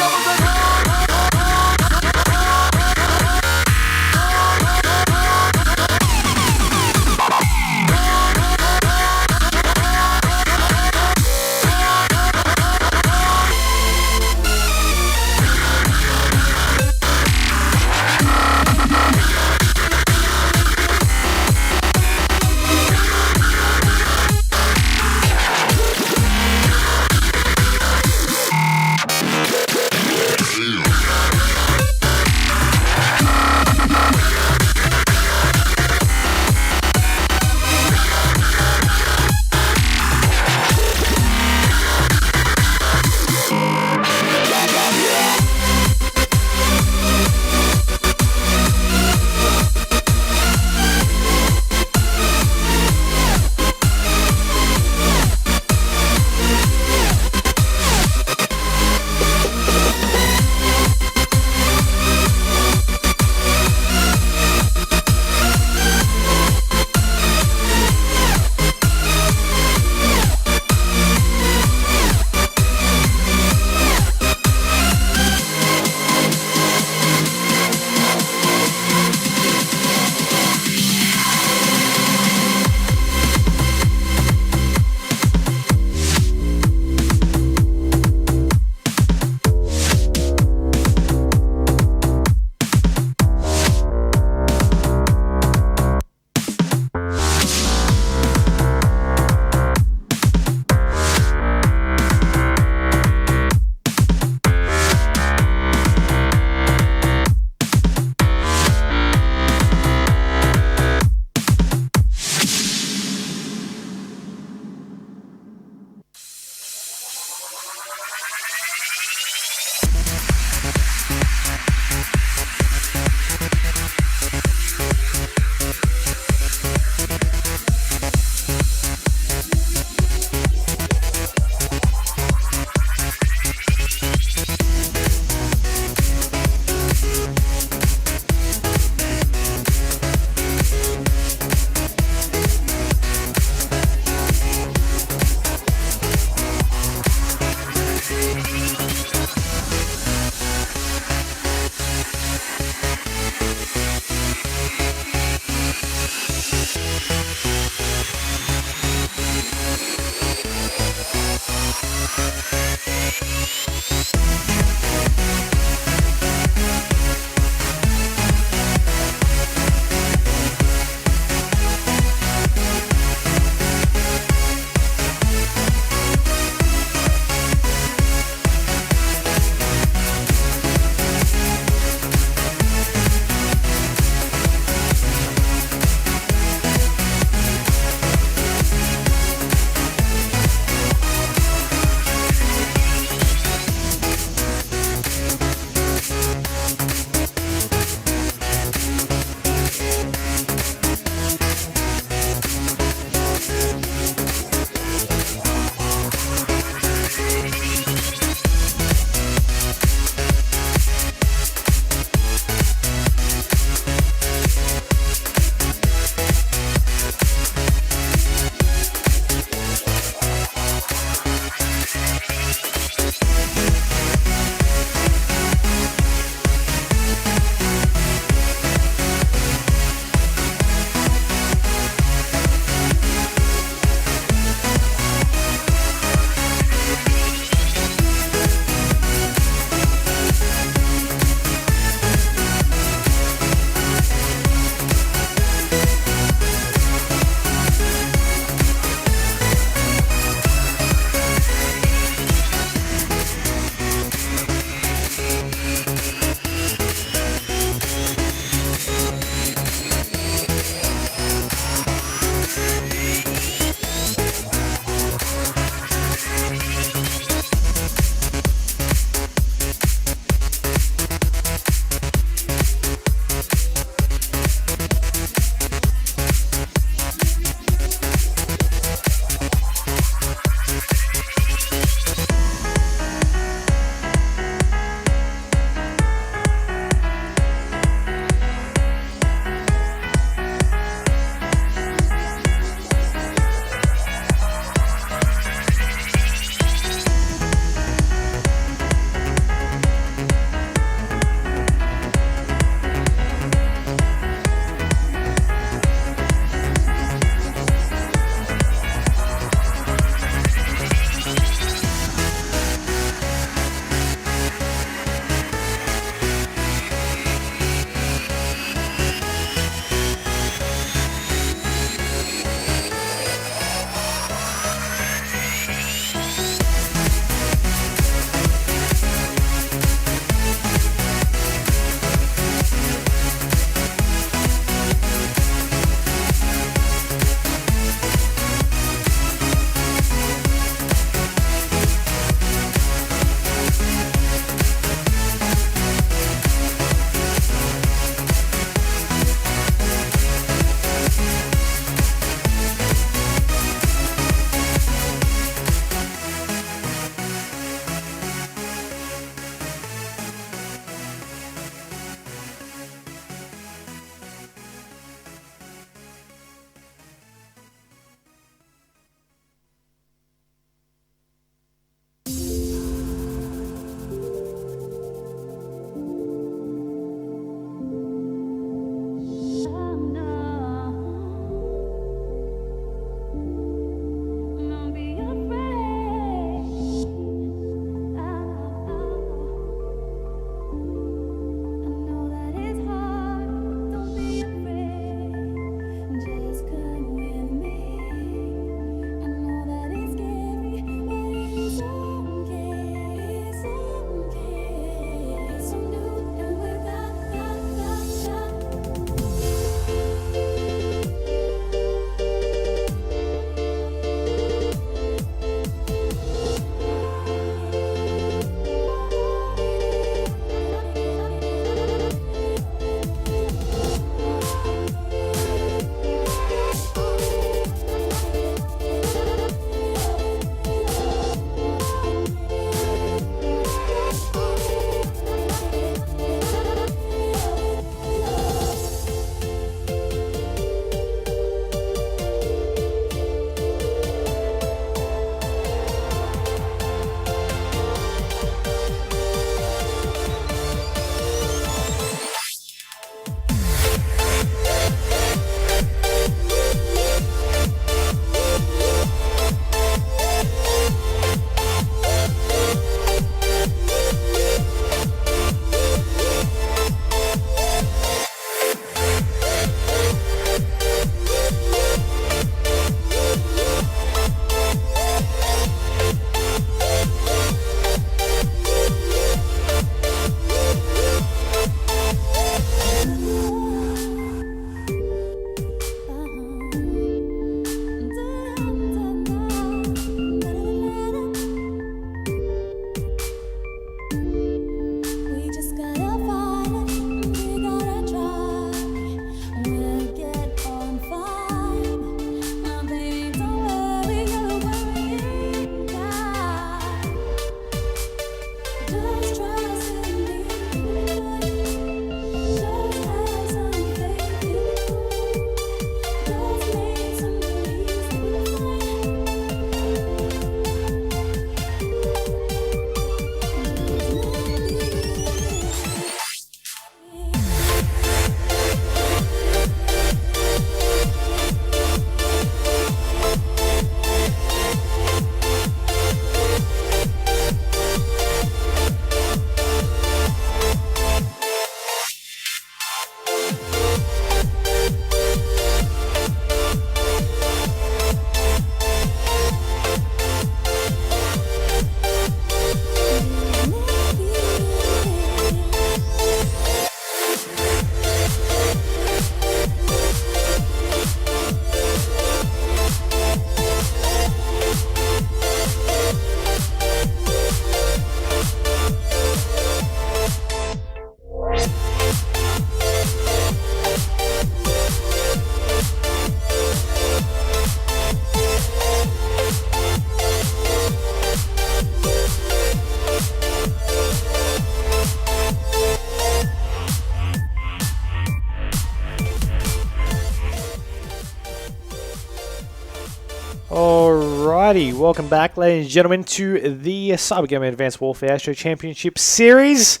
Alrighty, welcome back, ladies and gentlemen, to the CyberGamer Advanced Warfare ASTRO Championship Series.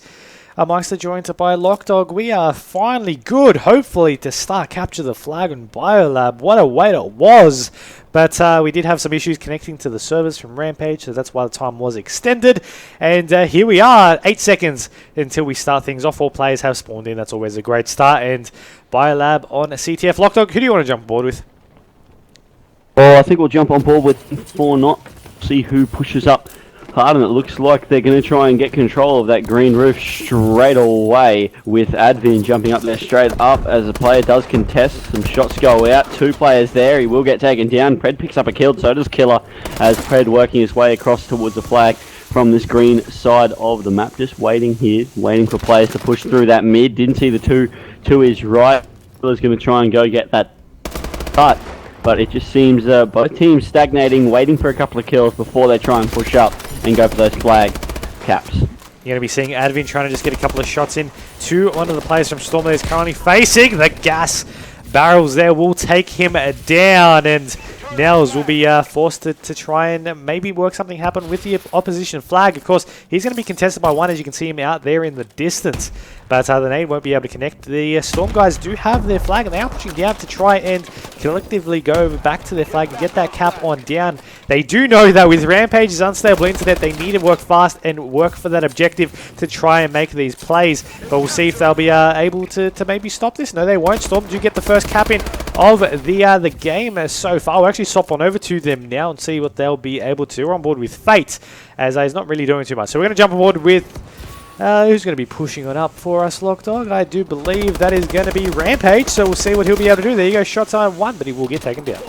Myksta joined by Lachdog. We are finally good, hopefully, to start capture the flag on Biolab. What a wait it was! But we did have some issues connecting to the servers from Rampage, so that's why the time was extended. And here we are, 8 seconds until we start things off. All players have spawned in, that's always a great start. And Biolab on CTF. Lachdog, who do you want to jump aboard with? Well, I think we'll jump on board with 4Nothing, see who pushes up hard, and it looks like they're going to try and get control of that green roof straight away, with Advin jumping up there straight up as the player does contest. Some shots go out, 2 players there, he will get taken down. Pred picks up a kill, so does Killer, as Pred working his way across towards the flag from this green side of the map. Just waiting here, waiting for players to push through that mid. Didn't see the two to his right. Killer's going to try and go get that cut. But it just seems both teams stagnating, waiting for a couple of kills before they try and push up and go for those flag caps. You're going to be seeing Advin trying to just get a couple of shots in to one of the players from Storm that is currently facing. The gas barrels there will take him down, and Nels will be forced to try and maybe work something happen with the opposition flag. Of course, he's going to be contested by one, as you can see him out there in the distance. But the nade won't be able to connect. The Storm guys do have their flag, and they are pushing down to try and collectively go back to their flag and get that cap on down. They do know that with Rampage's unstable internet, they need to work fast and work for that objective to try and make these plays. But we'll see if they'll be able to maybe stop this. No, they won't. Storm do get the first cap in of the game so far. We'll actually swap on over to them now and see what they'll be able to. We're on board with Fate, as he's not really doing too much. So we're going to jump on board with... who's going to be pushing on up for us, Lachdog? I do believe that is going to be Rampage, so we'll see what he'll be able to do. There you go, shots on 1, but he will get taken down.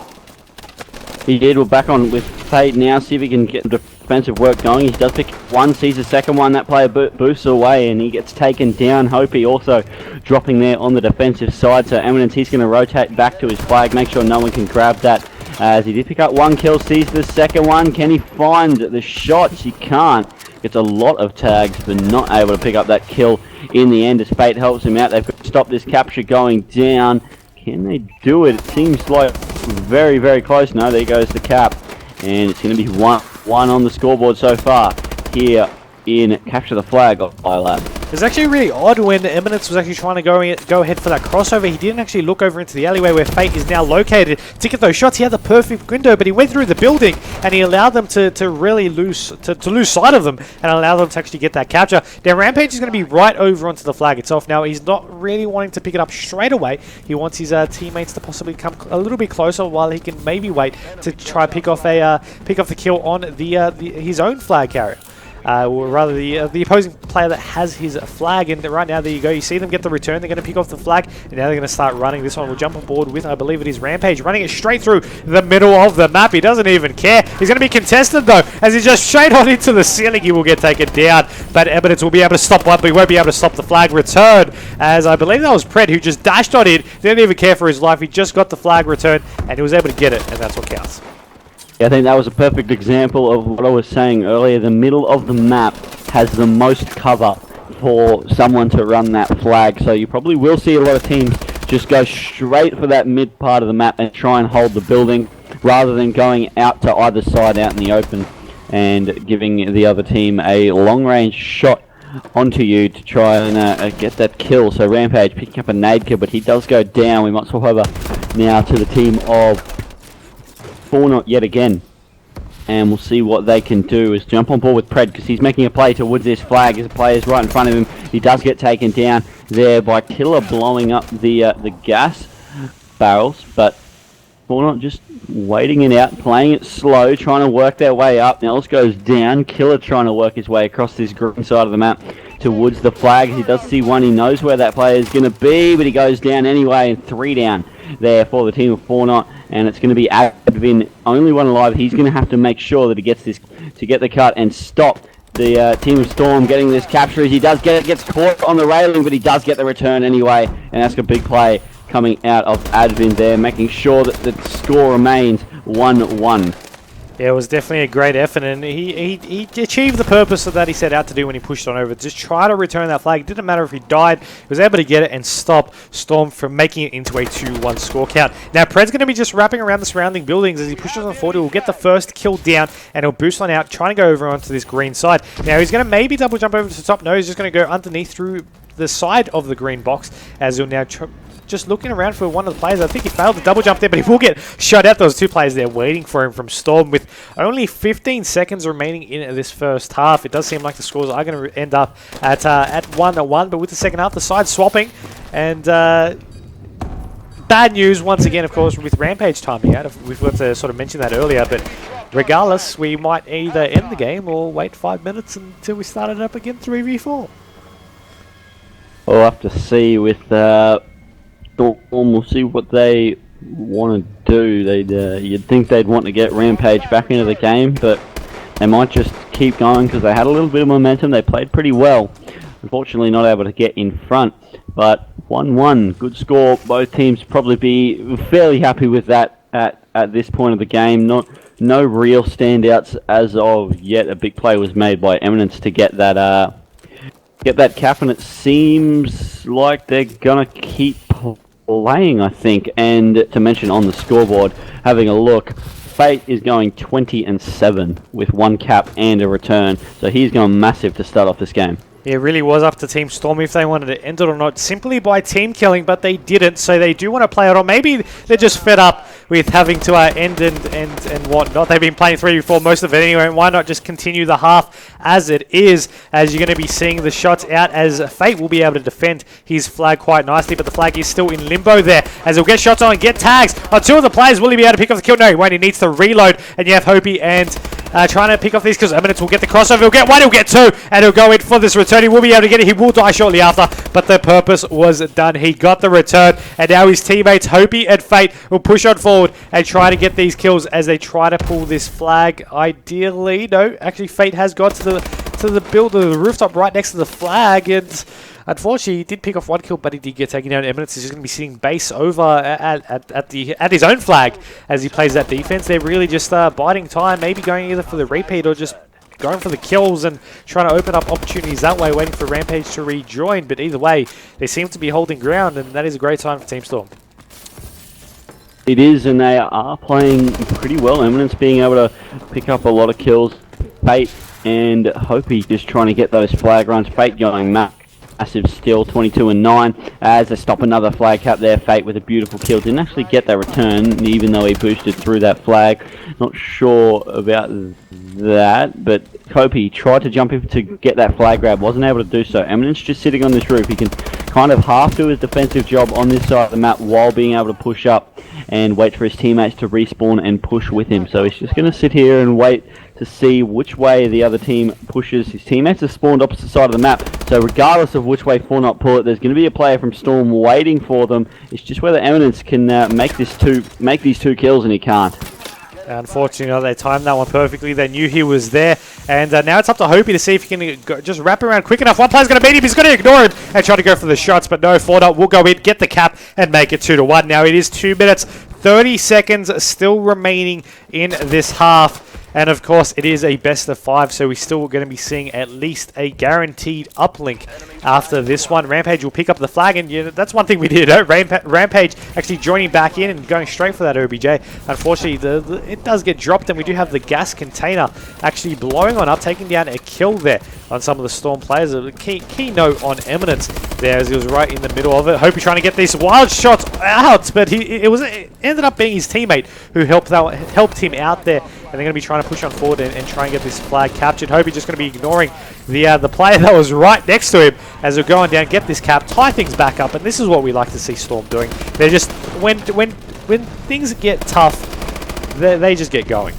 He did. We're back on with Fate now, see if he can get defensive work going. He does pick one, sees the second one. That player boosts away, and he gets taken down. Hopi also dropping there on the defensive side, so Eminence, he's going to rotate back to his flag, make sure no one can grab that. As he did pick up one kill, sees the second one. Can he find the shots? He can't. Gets a lot of tags, but not able to pick up that kill in the end as Fate helps him out. They've got to stop this capture going down. Can they do it? It seems like very, very close. No, there goes the cap. And it's going to be one on the scoreboard so far here in Capture the Flag of Biolab. It's actually really odd when Eminence was actually trying to go ahead for that crossover. He didn't actually look over into the alleyway where Fate is now located to get those shots. He had the perfect window, but he went through the building and he allowed them to really lose sight of them and allow them to actually get that capture. Now Rampage is going to be right over onto the flag itself. Now he's not really wanting to pick it up straight away. He wants his teammates to possibly come a little bit closer while he can maybe wait to try pick off the kill on his own flag carrier. Or rather the opposing player that has his flag. And right now, there you go, you see them get the return. They're going to pick off the flag, and now they're going to start running. This one will jump on board with, I believe it is Rampage, running it straight through the middle of the map. He doesn't even care. He's going to be contested though, as he just straight on into the ceiling. He will get taken down, but Eminence will be able to stop one, but he won't be able to stop the flag return, as I believe that was Pred who just dashed on in, didn't even care for his life. He just got the flag return, and he was able to get it, and that's what counts. Yeah, I think that was a perfect example of what I was saying earlier. The middle of the map has the most cover for someone to run that flag, so you probably will see a lot of teams just go straight for that mid part of the map and try and hold the building rather than going out to either side out in the open and giving the other team a long range shot onto you to try and get that kill. So Rampage picking up a nade kill, but he does go down. We might swap over now to the team of 4Nothing yet again, and we'll see what they can do. Is jump on board with Pred, because he's making a play towards this flag as the player's right in front of him. He does get taken down there by Killer blowing up the gas barrels, but 4Nothing just waiting it out, playing it slow, trying to work their way up. Nels goes down. Killer trying to work his way across this green side of the map towards the flag. He does see one. He knows where that player is going to be, but he goes down anyway, and 3 down there for the team of 4Nothing. And it's going to be Advin, only one alive. He's going to have to make sure that he gets this to get the cut and stop the team of Storm getting this capture. As he does get it, gets caught on the railing, but he does get the return anyway. And that's a big play coming out of Advin there, making sure that the score remains 1-1. Yeah, it was definitely a great effort, and he achieved the purpose of that he set out to do when he pushed on over. Just try to return that flag. It didn't matter if he died. He was able to get it and stop Storm from making it into a 2-1 score count. Now, Pred's going to be just wrapping around the surrounding buildings as he pushes on forward. He will get the first kill down, and he'll boost on out, trying to go over onto this green side. Now, he's going to maybe double jump over to the top. No, he's just going to go underneath through the side of the green box, as he'll now just looking around for one of the players. I think he failed to double jump there, but he will get shut out. There was 2 players there waiting for him from Storm with only 15 seconds remaining in this first half. It does seem like the scores are going to end up at 1-1, but with the second half, the side swapping. And bad news once again, of course, with Rampage timing out. We've got to sort of mention that earlier, but regardless, we might either end the game or wait 5 minutes until we start it up again 3v4. We'll have to see with Storm. We'll see what they want to do. You'd think they'd want to get Rampage back into the game, but they might just keep going because they had a little bit of momentum. They played pretty well. Unfortunately, not able to get in front, but 1-1, good score. Both teams probably be fairly happy with that at this point of the game. No real standouts as of yet. A big play was made by Eminence to get that cap, and it seems like they're gonna keep playing, I think. And to mention on the scoreboard, having a look, Fate is going 20-7 with 1 cap and a return, so he's going massive to start off this game. It really was up to Team Storm if they wanted to end it or not, simply by team killing, but they didn't, so they do want to play it on. Maybe they're just fed up with having to end and whatnot. They've been playing 3v4 most of it anyway, why not just continue the half as it is, as you're going to be seeing the shots out, as Fate will be able to defend his flag quite nicely, but the flag is still in limbo there, as he'll get shots on and get tags on 2 of the players. Will he be able to pick off the kill? No, he won't. He needs to reload, and you have Hopi and trying to pick off these kills. Eminence will get the crossover. He'll get 1, he'll get 2, and he'll go in for this return. He will be able to get it. He will die shortly after, but the purpose was done. He got the return, and now his teammates Hopi and Fate will push on forward and try to get these kills as they try to pull this flag. Ideally, no, actually Fate has got to the build of the rooftop right next to the flag, and unfortunately he did pick off 1 kill, but he did get taken down. Eminence is just going to be sitting base over at his own flag as he plays that defense. They're really just biding time, maybe going either for the repeat or just going for the kills and trying to open up opportunities that way, waiting for Rampage to rejoin. But either way, they seem to be holding ground, and that is a great time for Team Storm. It is, and they are playing pretty well. Eminence being able to pick up a lot of kills. Fate and Hopi just trying to get those flag runs. Fate going massive still, 22-9, as they stop another flag cap there. Fate with a beautiful kill. Didn't actually get that return, even though he boosted through that flag. Not sure about that, but Hopi tried to jump in to get that flag grab, wasn't able to do so. Eminence just sitting on this roof. He can kind of half do his defensive job on this side of the map while being able to push up and wait for his teammates to respawn and push with him. So he's just going to sit here and wait to see which way the other team pushes. His teammates are spawned opposite side of the map, so regardless of which way 4Not pull it, there's going to be a player from Storm waiting for them. It's just whether Eminence can make these 2 kills, and he can't. Unfortunately, they timed that one perfectly. They knew he was there. And now it's up to Hopi to see if he can just wrap around quick enough. One player's going to beat him. He's going to ignore him and try to go for the shots. But no, 4Not will go in, get the cap, and make it 2-1. Now it is 2 minutes, 30 seconds still remaining in this half. And of course, it is a best of 5, so we're still going to be seeing at least a guaranteed uplink after this one. Rampage will pick up the flag, and that's one thing we did. Rampage actually joining back in and going straight for that OBJ. Unfortunately, it does get dropped, and we do have the gas container actually blowing on up, taking down a kill there on some of the Storm players. A key note on Eminence there, as he was right in the middle of it. Hope he's trying to get these wild shots out, but it ended up being his teammate who helped him out there. And they're going to be trying to push on forward and try and get this flag captured. Hope he's just going to be ignoring the player that was right next to him as they're going down, get this cap, tie things back up. And this is what we like to see Storm doing. They're just, when things get tough, they just get going.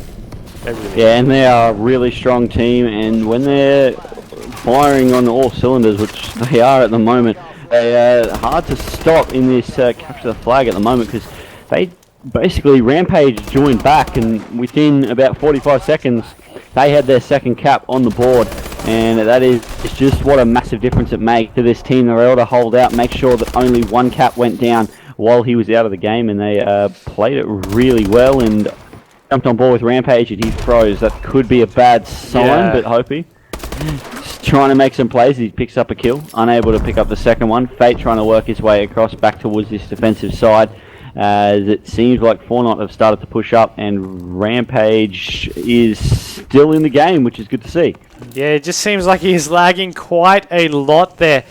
Really and they are a really strong team. And when they're firing on all cylinders, which they are at the moment, they are hard to stop in this capture the flag at the moment, because they basically Rampage joined back, and within about 45 seconds they had their second cap on the board, and that is just what a massive difference it made to this team. They were able to hold out, make sure that only 1 cap went down while he was out of the game, and they played it really well. And jumped on board with Rampage and he froze. That could be a bad sign, but Hopey trying to make some plays. He picks up a kill, unable to pick up the second one. Fate trying to work his way across back towards this defensive side, as it seems like 4Not have started to push up, and Rampage is still in the game, which is good to see. Yeah, it just seems like he's lagging quite a lot there.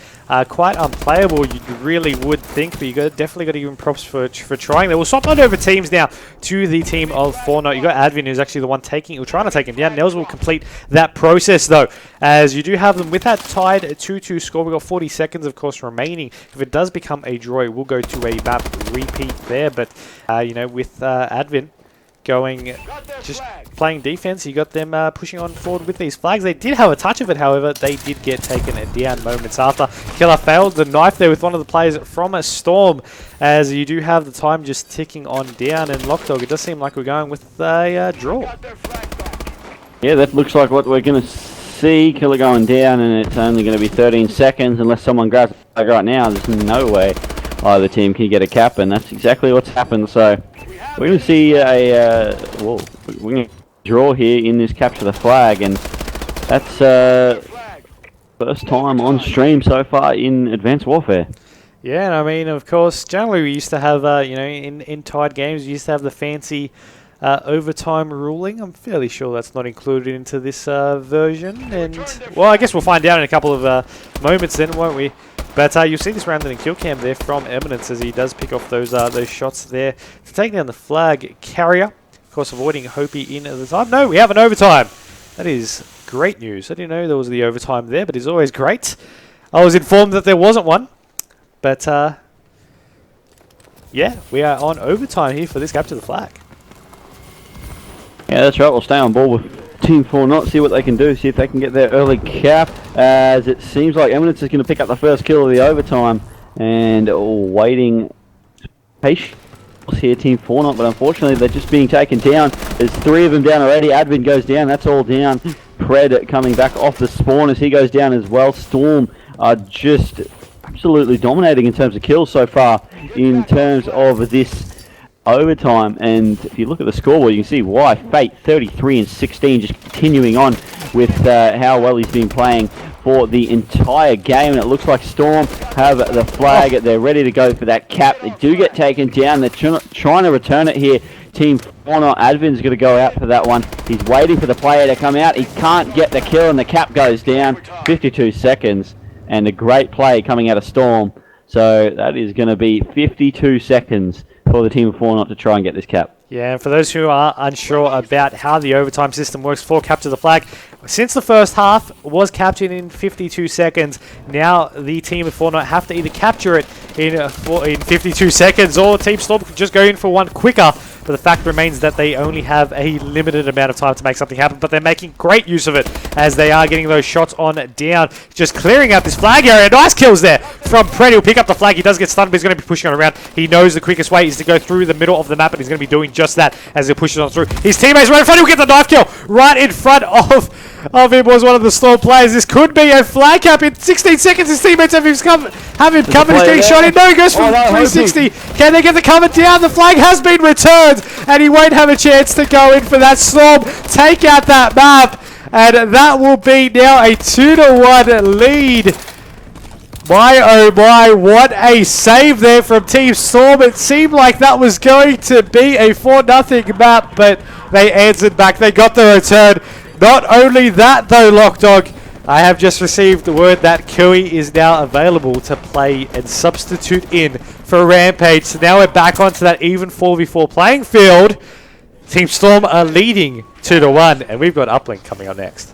Quite unplayable, you really would think, but definitely got to give him props for trying. They will swap on over teams now to the team of 4Not. You got Advin, who's actually the one trying to take him down. Nels will complete that process, though, as you do have them with that tied 2-2 score. We've got 40 seconds, of course, remaining. If it does become a draw, it will go to a map repeat there, but, you know, with Advin going, just playing defense, you got them pushing on forward with these flags. They did have a touch of it, however, they did get taken down moments after. Killer failed the knife there with one of the players from a Storm, as you do have the time just ticking on down, and Lachdog, it does seem like we're going with a draw. Yeah, that looks like what we're going to see. Killer going down, and it's only going to be 13 seconds unless someone grabs the flag right now. There's no way either team can get a cap, and that's exactly what's happened. So we're going to see we're going to draw here in this capture the flag, and that's first time on stream so far in Advanced Warfare. Yeah, and I mean, of course, generally we used to have, you know, in tied games, we used to have the fancy overtime ruling. I'm fairly sure that's not included into this version, and, well, I guess we'll find out in a couple of moments then, won't we? But you'll see this round in kill cam there from Eminence, as he does pick off those shots there to take down the flag carrier. Of course, avoiding Hopey in at the time. No, we have an overtime. That is great news. I didn't know there was the overtime there, but it's always great. I was informed that there wasn't one. But, yeah, we are on overtime here for this capture the flag. Yeah, that's right. We'll stay on board with Team 4Not, see what they can do, see if they can get their early cap, as it seems like Eminence is going to pick up the first kill of the overtime, and waiting patience here, Team 4Not, but unfortunately they're just being taken down. There's 3 of them down already. Advin goes down, that's all down. Pred coming back off the spawn as he goes down as well. Storm are just absolutely dominating in terms of kills so far in terms of this overtime, and if you look at the scoreboard, you can see why. Fate 33 and 16, just continuing on with how well he's been playing for the entire game, and it looks like Storm have the flag. They're ready to go for that cap. They do get taken down. They're trying to return it here. Team 4Not, Advin's going to go out for that one. He's waiting for the player to come out. He can't get the kill, and the cap goes down. 52 seconds, and a great play coming out of Storm. So that is going to be 52 seconds for the team of 4Not to try and get this cap. Yeah, and for those who are unsure about how the overtime system works for capture the flag, since the first half was captured in 52 seconds, now the team of 4Not have to either capture it in 52 seconds, or Team Storm could just go in for one quicker. But the fact remains that they only have a limited amount of time to make something happen, but they're making great use of it as they are getting those shots on down. Just clearing out this flag area. Nice kills there from Pred. He'll pick up the flag. He does get stunned, but he's going to be pushing on around. He knows the quickest way is to go through the middle of the map, and he's going to be doing just that as he pushes on through. His teammates right in front. He'll get the knife kill right in front of him. Was one of the Storm players. This could be a flag cap in 16 seconds. His teammates have him covered. He's getting shot in. No, he goes for 360. Can they get the cover down? The flag has been returned, and he won't have a chance to go in for that. Storm take out that map, and that will be now a 2-1 lead. My oh my, what a save there from Team Storm. It seemed like that was going to be a 4-0 map, but they answered back. They got the return. Not only that though, Lachdog, I have just received the word that Kui is now available to play and substitute in for Rampage. So now we're back onto that even 4v4 playing field. Team Storm are leading 2-1, and we've got Uplink coming on next.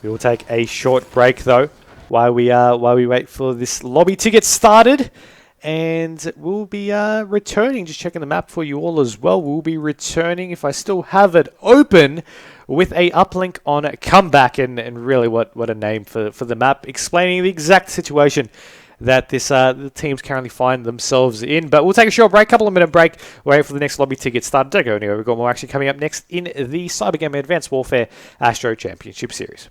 We will take a short break though while we wait for this lobby to get started. And we'll be returning, just checking the map for you all as well. We'll be returning, if I still have it open, with a uplink on comeback. And really, what a name for the map, explaining the exact situation that the teams currently find themselves in. But we'll take a short break, couple of minute break, wait for the next lobby to get started. Don't go anywhere, we've got more action coming up next in the CyberGamer Advanced Warfare ASTRO Championship Series.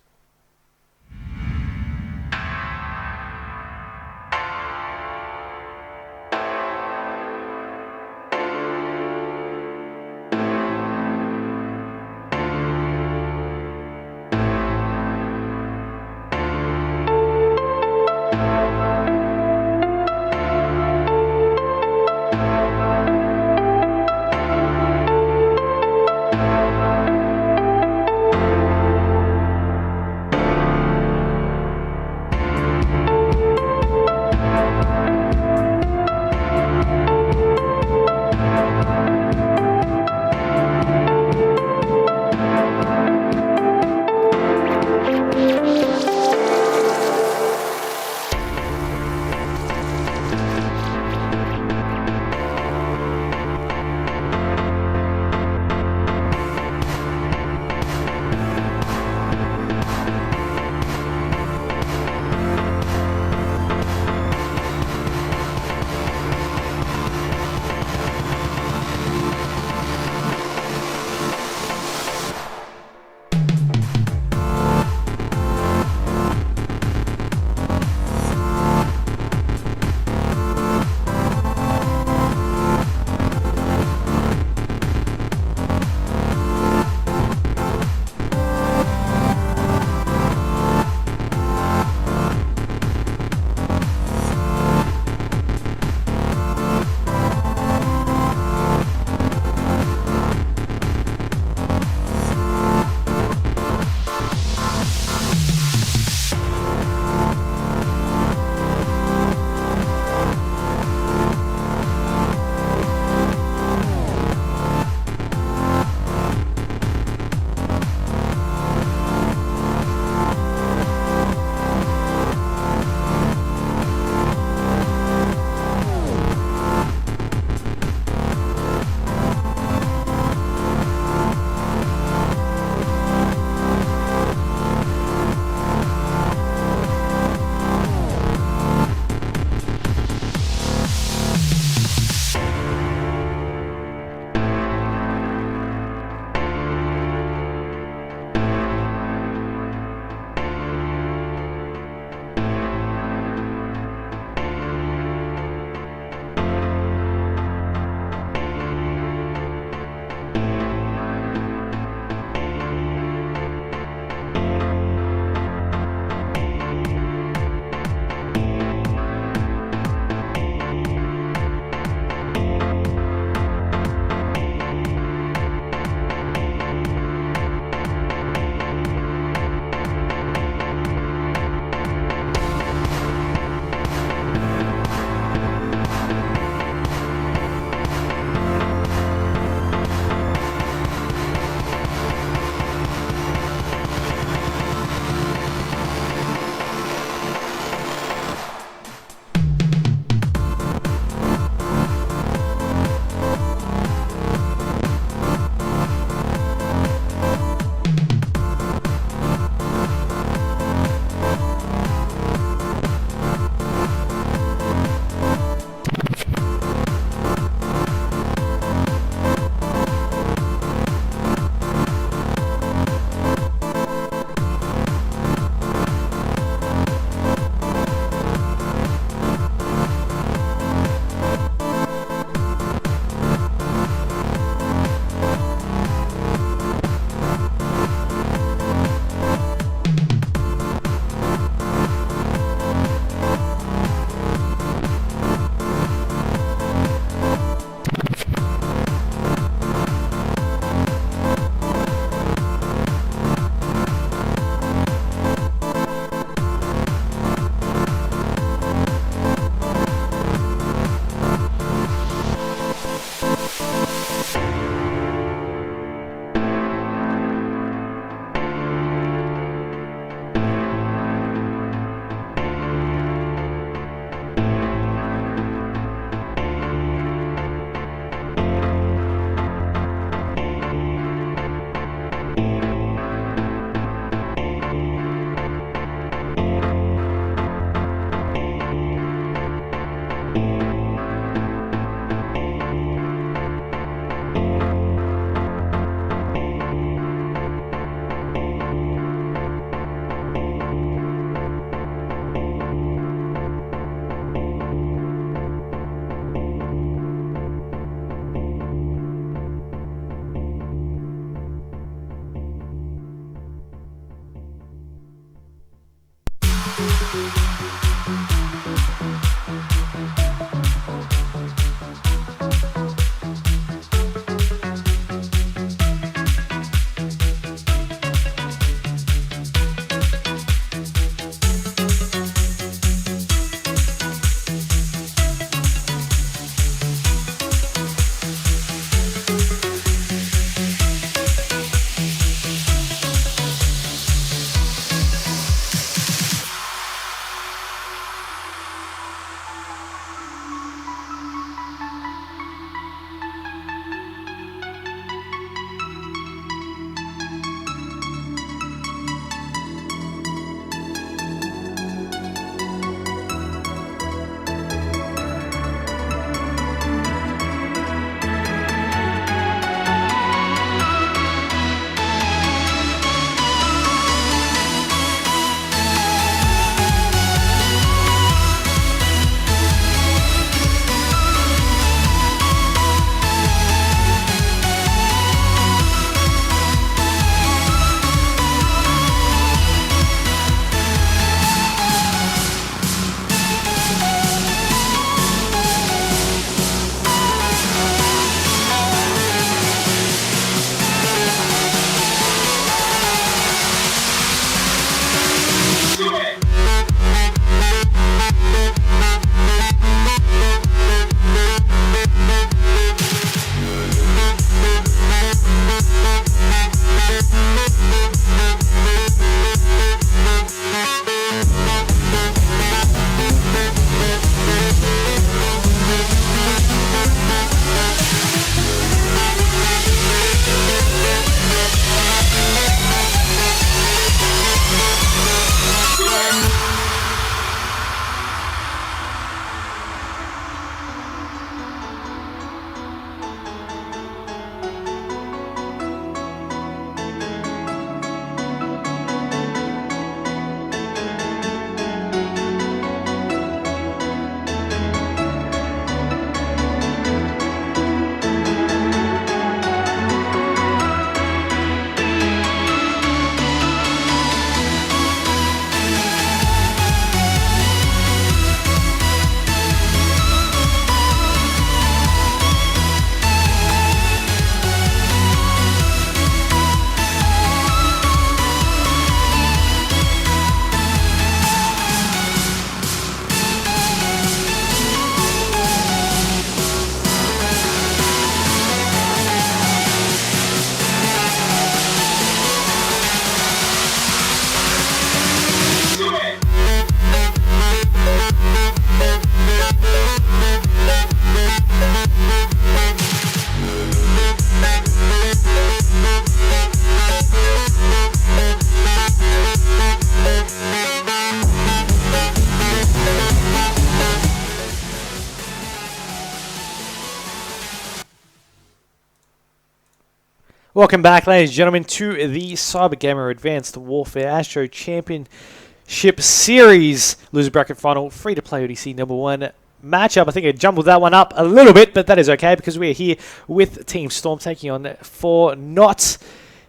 Welcome back, ladies and gentlemen, to the CyberGamer Advanced Warfare Astro Championship Series Loser Bracket Final Free-to-Play ODC #1 matchup. I think I jumbled that one up a little bit, but that is okay because we are here with Team Storm taking on 4Not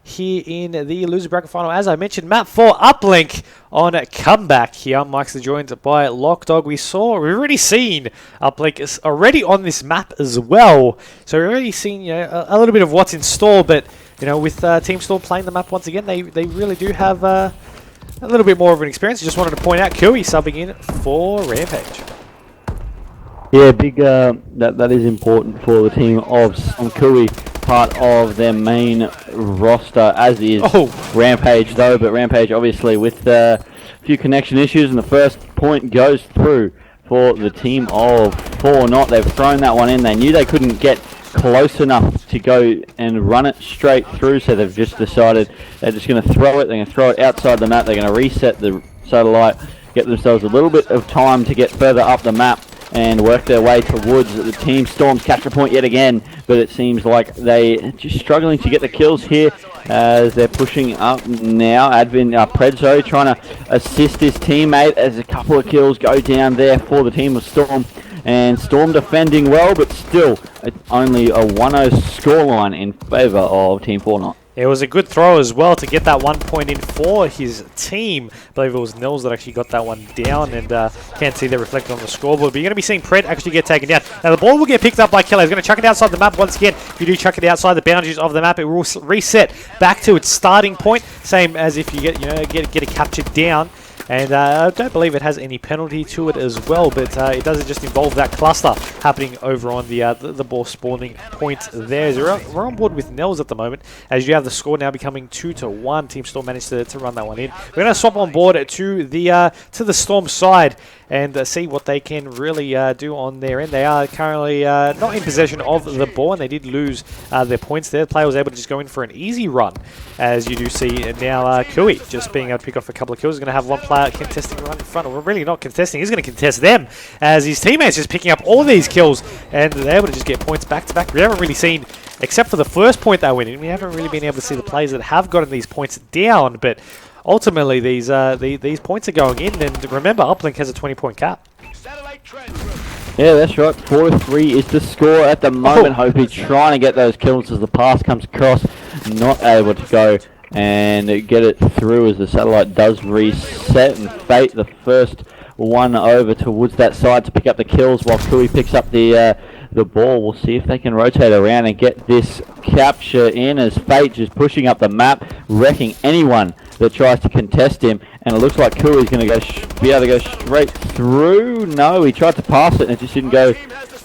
here in the Loser Bracket Final. As I mentioned, map 4 Uplink on Comeback here. Myksta joined by Lachdog. We've already seen Uplink is already on this map as well. So we've already seen a little bit of what's in store, but with Team Storm playing the map once again, they really do have a little bit more of an experience. I just wanted to point out Kui subbing in for Rampage. Yeah, big. That is important for the team of Kui, part of their main roster, as is Rampage though. But Rampage obviously with a few connection issues, and the first point goes through for the team of 4Not. They've thrown that one in. They knew they couldn't get close enough to go and run it straight through, so they've just decided they're just going to throw it. They're going to throw it outside the map. They're going to reset the satellite, get themselves a little bit of time to get further up the map and work their way towards the Team Storm's capture point yet again. But it seems like they're just struggling to get the kills here as they're pushing up now. Predzo trying to assist his teammate as a couple of kills go down there for the team of Storm. And Storm defending well, but still only a 1-0 scoreline in favour of Team 4Not. It was a good throw as well to get that 1 point in for his team. I believe it was Nils that actually got that one down, and can't see that reflected on the scoreboard. But you're going to be seeing Pred actually get taken down. Now the ball will get picked up by Killer. He's going to chuck it outside the map once again. If you do chuck it outside the boundaries of the map, it will reset back to its starting point. Same as if you get a capture down. And I don't believe it has any penalty to it as well, but it doesn't just involve that cluster happening over on the ball spawning point there. So we're on board with Nels at the moment, as you have the score now becoming 2-1. Team Storm managed to run that one in. We're going to swap on board to the Storm side and see what they can really do on their end. They are currently not in possession of the ball, and they did lose their points there. The player was able to just go in for an easy run, as you do see now. Kui just being able to pick off a couple of kills. He's going to have one player contesting right in front. Well, really not contesting. He's going to contest them, as his teammates just picking up all these kills, and they're able to just get points back to back. We haven't really seen, except for the first point they went in, we haven't really been able to see the players that have gotten these points down, but ultimately these points are going in, and remember, Uplink has a 20-point cap. Yeah, that's right. 4-3 is the score at the moment. Hopey trying to get those kills as the pass comes across, not able to go and get it through as the satellite does reset, and Fate the first one over towards that side to pick up the kills while Kui picks up the ball. We'll see if they can rotate around and get this capture in, as Fate just pushing up the map, wrecking anyone that tries to contest him. And it looks like Kui is going to be able to go straight through. No, he tried to pass it and it just didn't go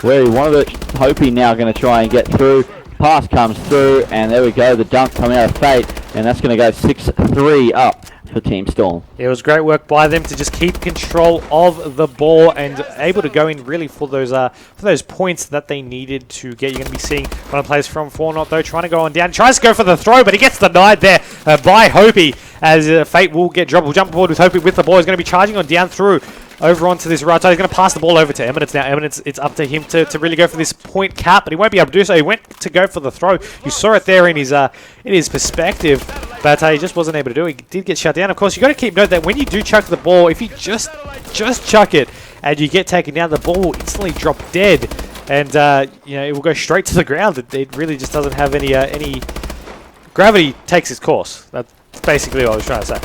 where he wanted it. Hopey now going to try and get through. Pass comes through, and there we go, the dunk coming out of Fate, and that's going to go 6-3 up for Team Storm. It was great work by them to just keep control of the ball and able to go in really for those points that they needed to get. You're going to be seeing one of the players from 4Not though trying to go on down, tries to go for the throw, but he gets denied there by Hopey, as Fate will get dropped. We'll jump aboard with Hopey with the ball. He's going to be charging on down through over onto this right side. He's going to pass the ball over to Eminence now. Eminence, it's up to him to really go for this point cap, but he won't be able to do so. He went to go for the throw. You saw it there in his perspective, but he just wasn't able to do it. He did get shut down. Of course, you got to keep note that when you do chuck the ball, if you just chuck it and you get taken down, the ball will instantly drop dead, and it will go straight to the ground. It really just doesn't have any gravity takes its course. That's basically what I was trying to say.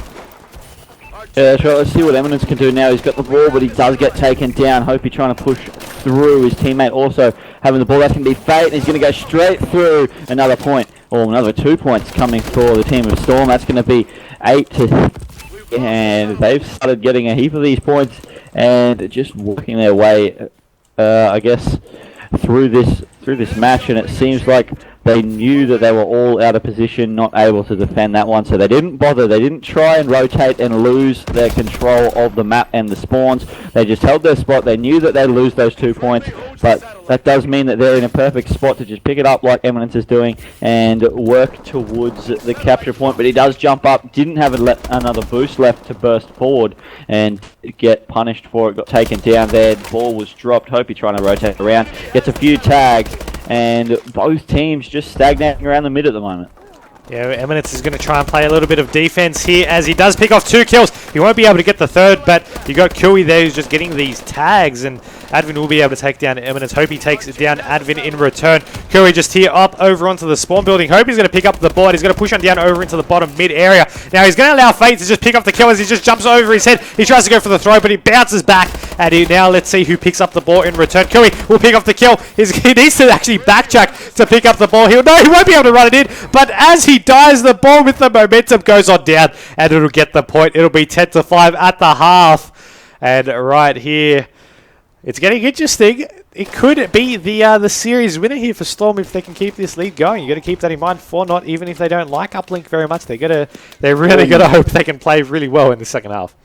Yeah, that's right. Let's see what Eminence can do now. He's got the ball, but he does get taken down. Hope he's trying to push through. His teammate also having the ball. That's going to be Fate, and he's going to go straight through. Another point, or another 2 points coming for the team of Storm. That's going to be 8-3, and they've started getting a heap of these points and just working their way, I guess, through this match. And it seems like they knew that they were all out of position, not able to defend that one, so they didn't bother. They didn't try and rotate and lose their control of the map and the spawns. They just held their spot. They knew that they'd lose those 2 points, but that does mean that they're in a perfect spot to just pick it up like Eminence is doing and work towards the capture point. But he does jump up, didn't have another boost left to burst forward and get punished for it. Got taken down there. The ball was dropped. Hope he trying to rotate around. Gets a few tags, and both teams just stagnating around the mid at the moment. Yeah, Eminence is going to try and play a little bit of defense here as he does pick off 2 kills. He won't be able to get the 3rd, but you got Kui there who's just getting these tags, and Advin will be able to take down Eminence. Hope he takes down Advin in return. Kui just here up over onto the spawn building. Hope he's going to pick up the board. He's going to push on down over into the bottom mid area. Now he's going to allow Fate to just pick up the kill as he just jumps over his head. He tries to go for the throw, but he bounces back. And now let's see who picks up the ball in return. Kui will pick up the kill. He needs to actually backtrack to pick up the ball. He won't be able to run it in, but as he dies, the ball with the momentum goes on down, and it'll get the point. It'll be 10-5 at the half. And right here, it's getting interesting. It could be the series winner here for Storm if they can keep this lead going. You got to keep that in mind. 4Not, even if they don't like Uplink very much, they're really got to hope they can play really well in the second half.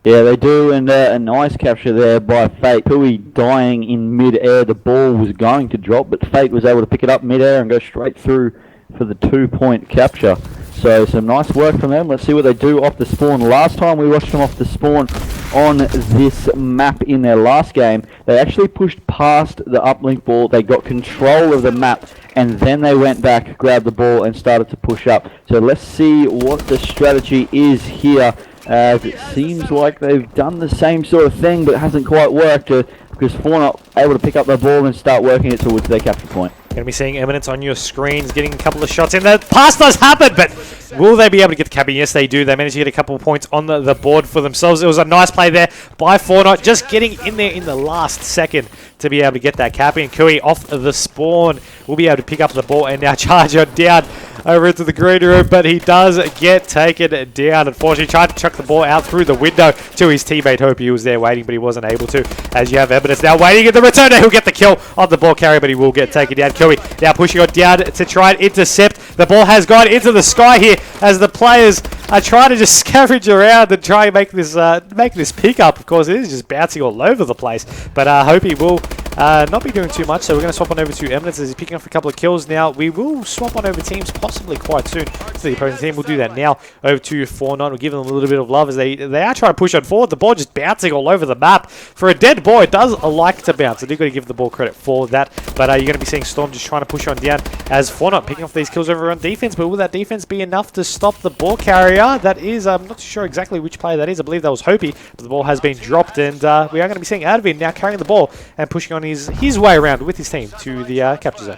Yeah, they do, and a nice capture there by Fate. Kui dying in mid-air. The ball was going to drop, but Fate was able to pick it up mid-air and go straight through for the 2-point capture. So some nice work from them. Let's see what they do off the spawn. Last time we watched them off the spawn on this map in their last game, they actually pushed past the uplink ball. They got control of the map, and then they went back, grabbed the ball, and started to push up. So let's see what the strategy is here, as it seems like they've done the same sort of thing, but it hasn't quite worked because 4Not able to pick up the ball and start working it towards their capture point. Going to be seeing Eminence on your screens, getting a couple of shots in. The pass does happen, but will they be able to get the cap in? Yes, they do. They managed to get a couple of points on the board for themselves. It was a nice play there by 4Not, just getting in there in the last second to be able to get that cap in. Kui off the spawn will be able to pick up the ball and now charge on down over into the green room, but he does get taken down. Unfortunately, tried to chuck the ball out through the window to his teammate. Hope he was there waiting, but he wasn't able to. As you have Eminence now waiting at the returner, he'll get the kill on the ball carrier, but he will get taken down. Kui now pushing on down to try and intercept. The ball has gone into the sky here as the players are trying to just scavenge around and try and make this pick up. Of course, it is just bouncing all over the place, but Hope he will not be doing too much, so we're going to swap on over to Eminence as he's picking up a couple of kills now. We will swap on over teams possibly quite soon to the opposing team. We'll do that now over to 4Not. We'll give them a little bit of love as they are trying to push on forward. The ball just bouncing all over the map. For a dead ball, it does like to bounce. I do got to give the ball credit for that, but you're going to be seeing Storm just trying to push on down as 4Not picking off these kills over on defense, but will that defense be enough to stop the ball carrier? That is, I'm not sure exactly which player that is. I believe that was Hopey, but the ball has been dropped, and we are going to be seeing Advin now carrying the ball and pushing on his way around with his team to the capture zone.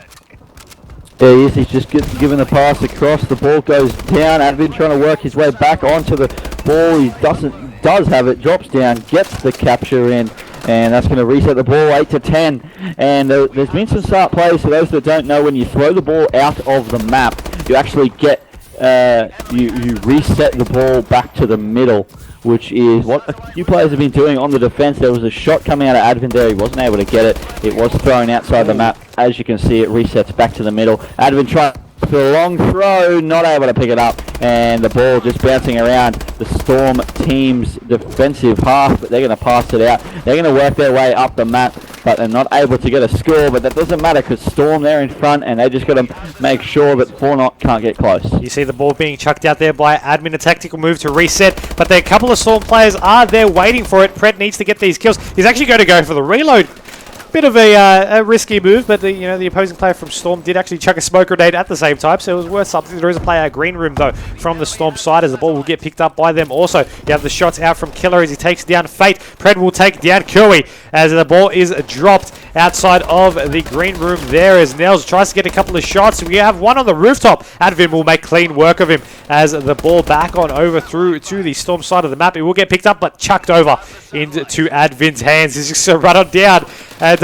There he is, he's just given the pass across, the ball goes down, Advin trying to work his way back onto the ball, he does have it, drops down, gets the capture in, and that's going to reset the ball 8-10. And there's been some start plays. For those that don't know, when you throw the ball out of the map, you actually get you reset the ball back to the middle, which is what a few players have been doing on the defense. There was a shot coming out of Advin there. He wasn't able to get it. It was thrown outside the map. As you can see, it resets back to the middle. Advin trying for a long throw, not able to pick it up, and the ball just bouncing around the Storm team's defensive half, but they're going to pass it out. They're going to work their way up the map, but they're not able to get a score, but that doesn't matter because Storm there in front, and they just got to make sure that 4Not can't get close. You see the ball being chucked out there by Admin, a tactical move to reset, but a couple of Storm players are there waiting for it. Pred needs to get these kills. He's actually going to go for the reload. Bit of a risky move, but the opposing player from Storm did actually chuck a smoke grenade at the same time, so it was worth something. There is a player green room though from the Storm side as the ball will get picked up by them. Also, you have the shots out from Killer as he takes down Fate. Pred will take down Kui as the ball is dropped outside of the green room there as Nels tries to get a couple of shots. We have one on the rooftop. Advin will make clean work of him as the ball back on over through to the Storm side of the map. It will get picked up but chucked over into Advin's hands. He's just going to run on down. And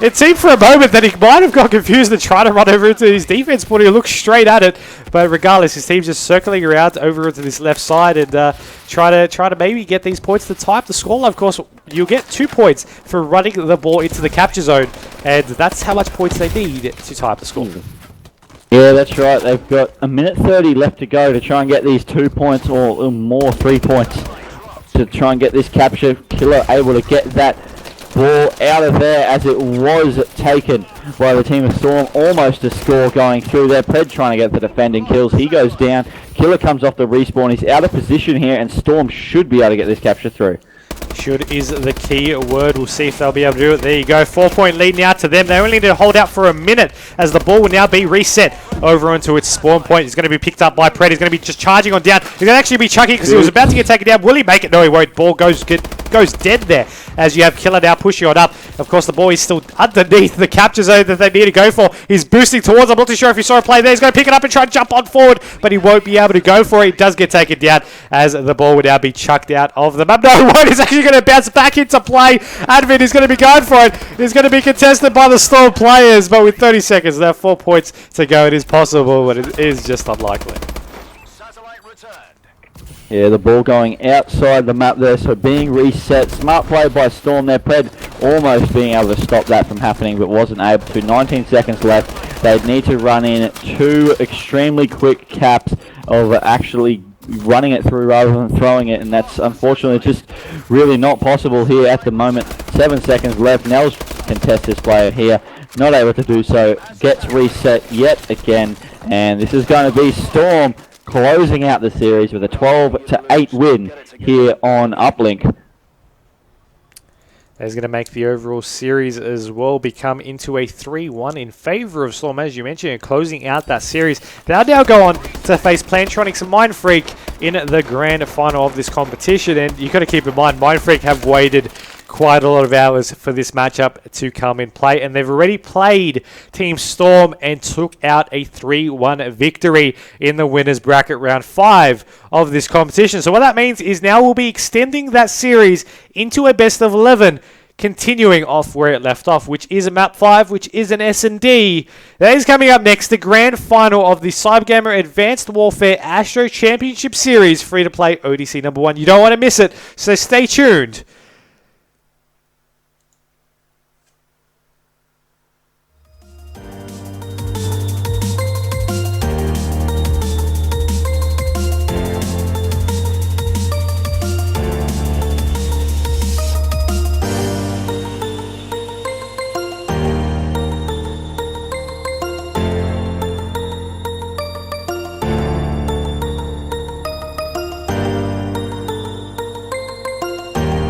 it seemed for a moment that he might have got confused and tried to run over into his defense, but he looked straight at it. But regardless, his team's just circling around over into this left side and try to maybe get these points to tie up the score. Of course, you'll get 2 points for running the ball into the capture zone, and that's how much points they need to tie up the score. Yeah, that's right. They've got a minute 30 left to go to try and get these 2 points or more 3 points to try and get this capture. Killer able to get that ball out of there as it was taken by the team of Storm. Almost a score going through there. Pred trying to get the defending kills. He goes down. Killer comes off the respawn. He's out of position here, and Storm should be able to get this capture through. Should is the key word. We'll see if they'll be able to do it. There you go. 4-point lead now to them. They only need to hold out for a minute as the ball will now be reset over onto its spawn point. He's going to be picked up by Pred. He's going to be just charging on down. He's going to actually be chucking because he was about to get taken down. Will he make it? No, he won't. Ball goes dead there as you have Killer now pushing on up. Of course, the ball is still underneath the capture zone that they need to go for. He's boosting towards. I'm not too sure if you saw a play there. He's going to pick it up and try to jump on forward, but he won't be able to go for it. He does get taken down as the ball would now be chucked out of the map. No, he won't. He's actually going to bounce back into play. Advin is going to be going for it. He's going to be contested by the Storm players, but with 30 seconds, there are 4 points to go. It is possible, but it is just unlikely. Yeah, the ball going outside the map there, so being reset. Smart play by Storm there. Pred almost being able to stop that from happening, but wasn't able to. 19 seconds left. They'd need to run in 2 extremely quick caps of actually running it through rather than throwing it, and that's unfortunately just really not possible here at the moment. 7 seconds left. Nels contests this player here. Not able to do so. Gets reset yet again, and this is going to be Storm closing out the series with a 12-8 win here on Uplink. That's going to make the overall series as well become into a 3-1 in favour of Storm, as you mentioned, and closing out that series. They'll now go on to face Plantronics and Mindfreak in the grand final of this competition, and you've got to keep in mind, Mindfreak have waited quite a lot of hours for this matchup to come in play, and they've already played Team Storm and took out a 3-1 victory in the winners bracket round 5 of this competition. So what that means is now we'll be extending that series into a best of 11, continuing off where it left off, which is a map 5, which is an S&D. That is coming up next, the grand final of the CyberGamer Advanced Warfare ASTRO Championship Series, free to play ODC number 1. You don't want to miss it, so stay tuned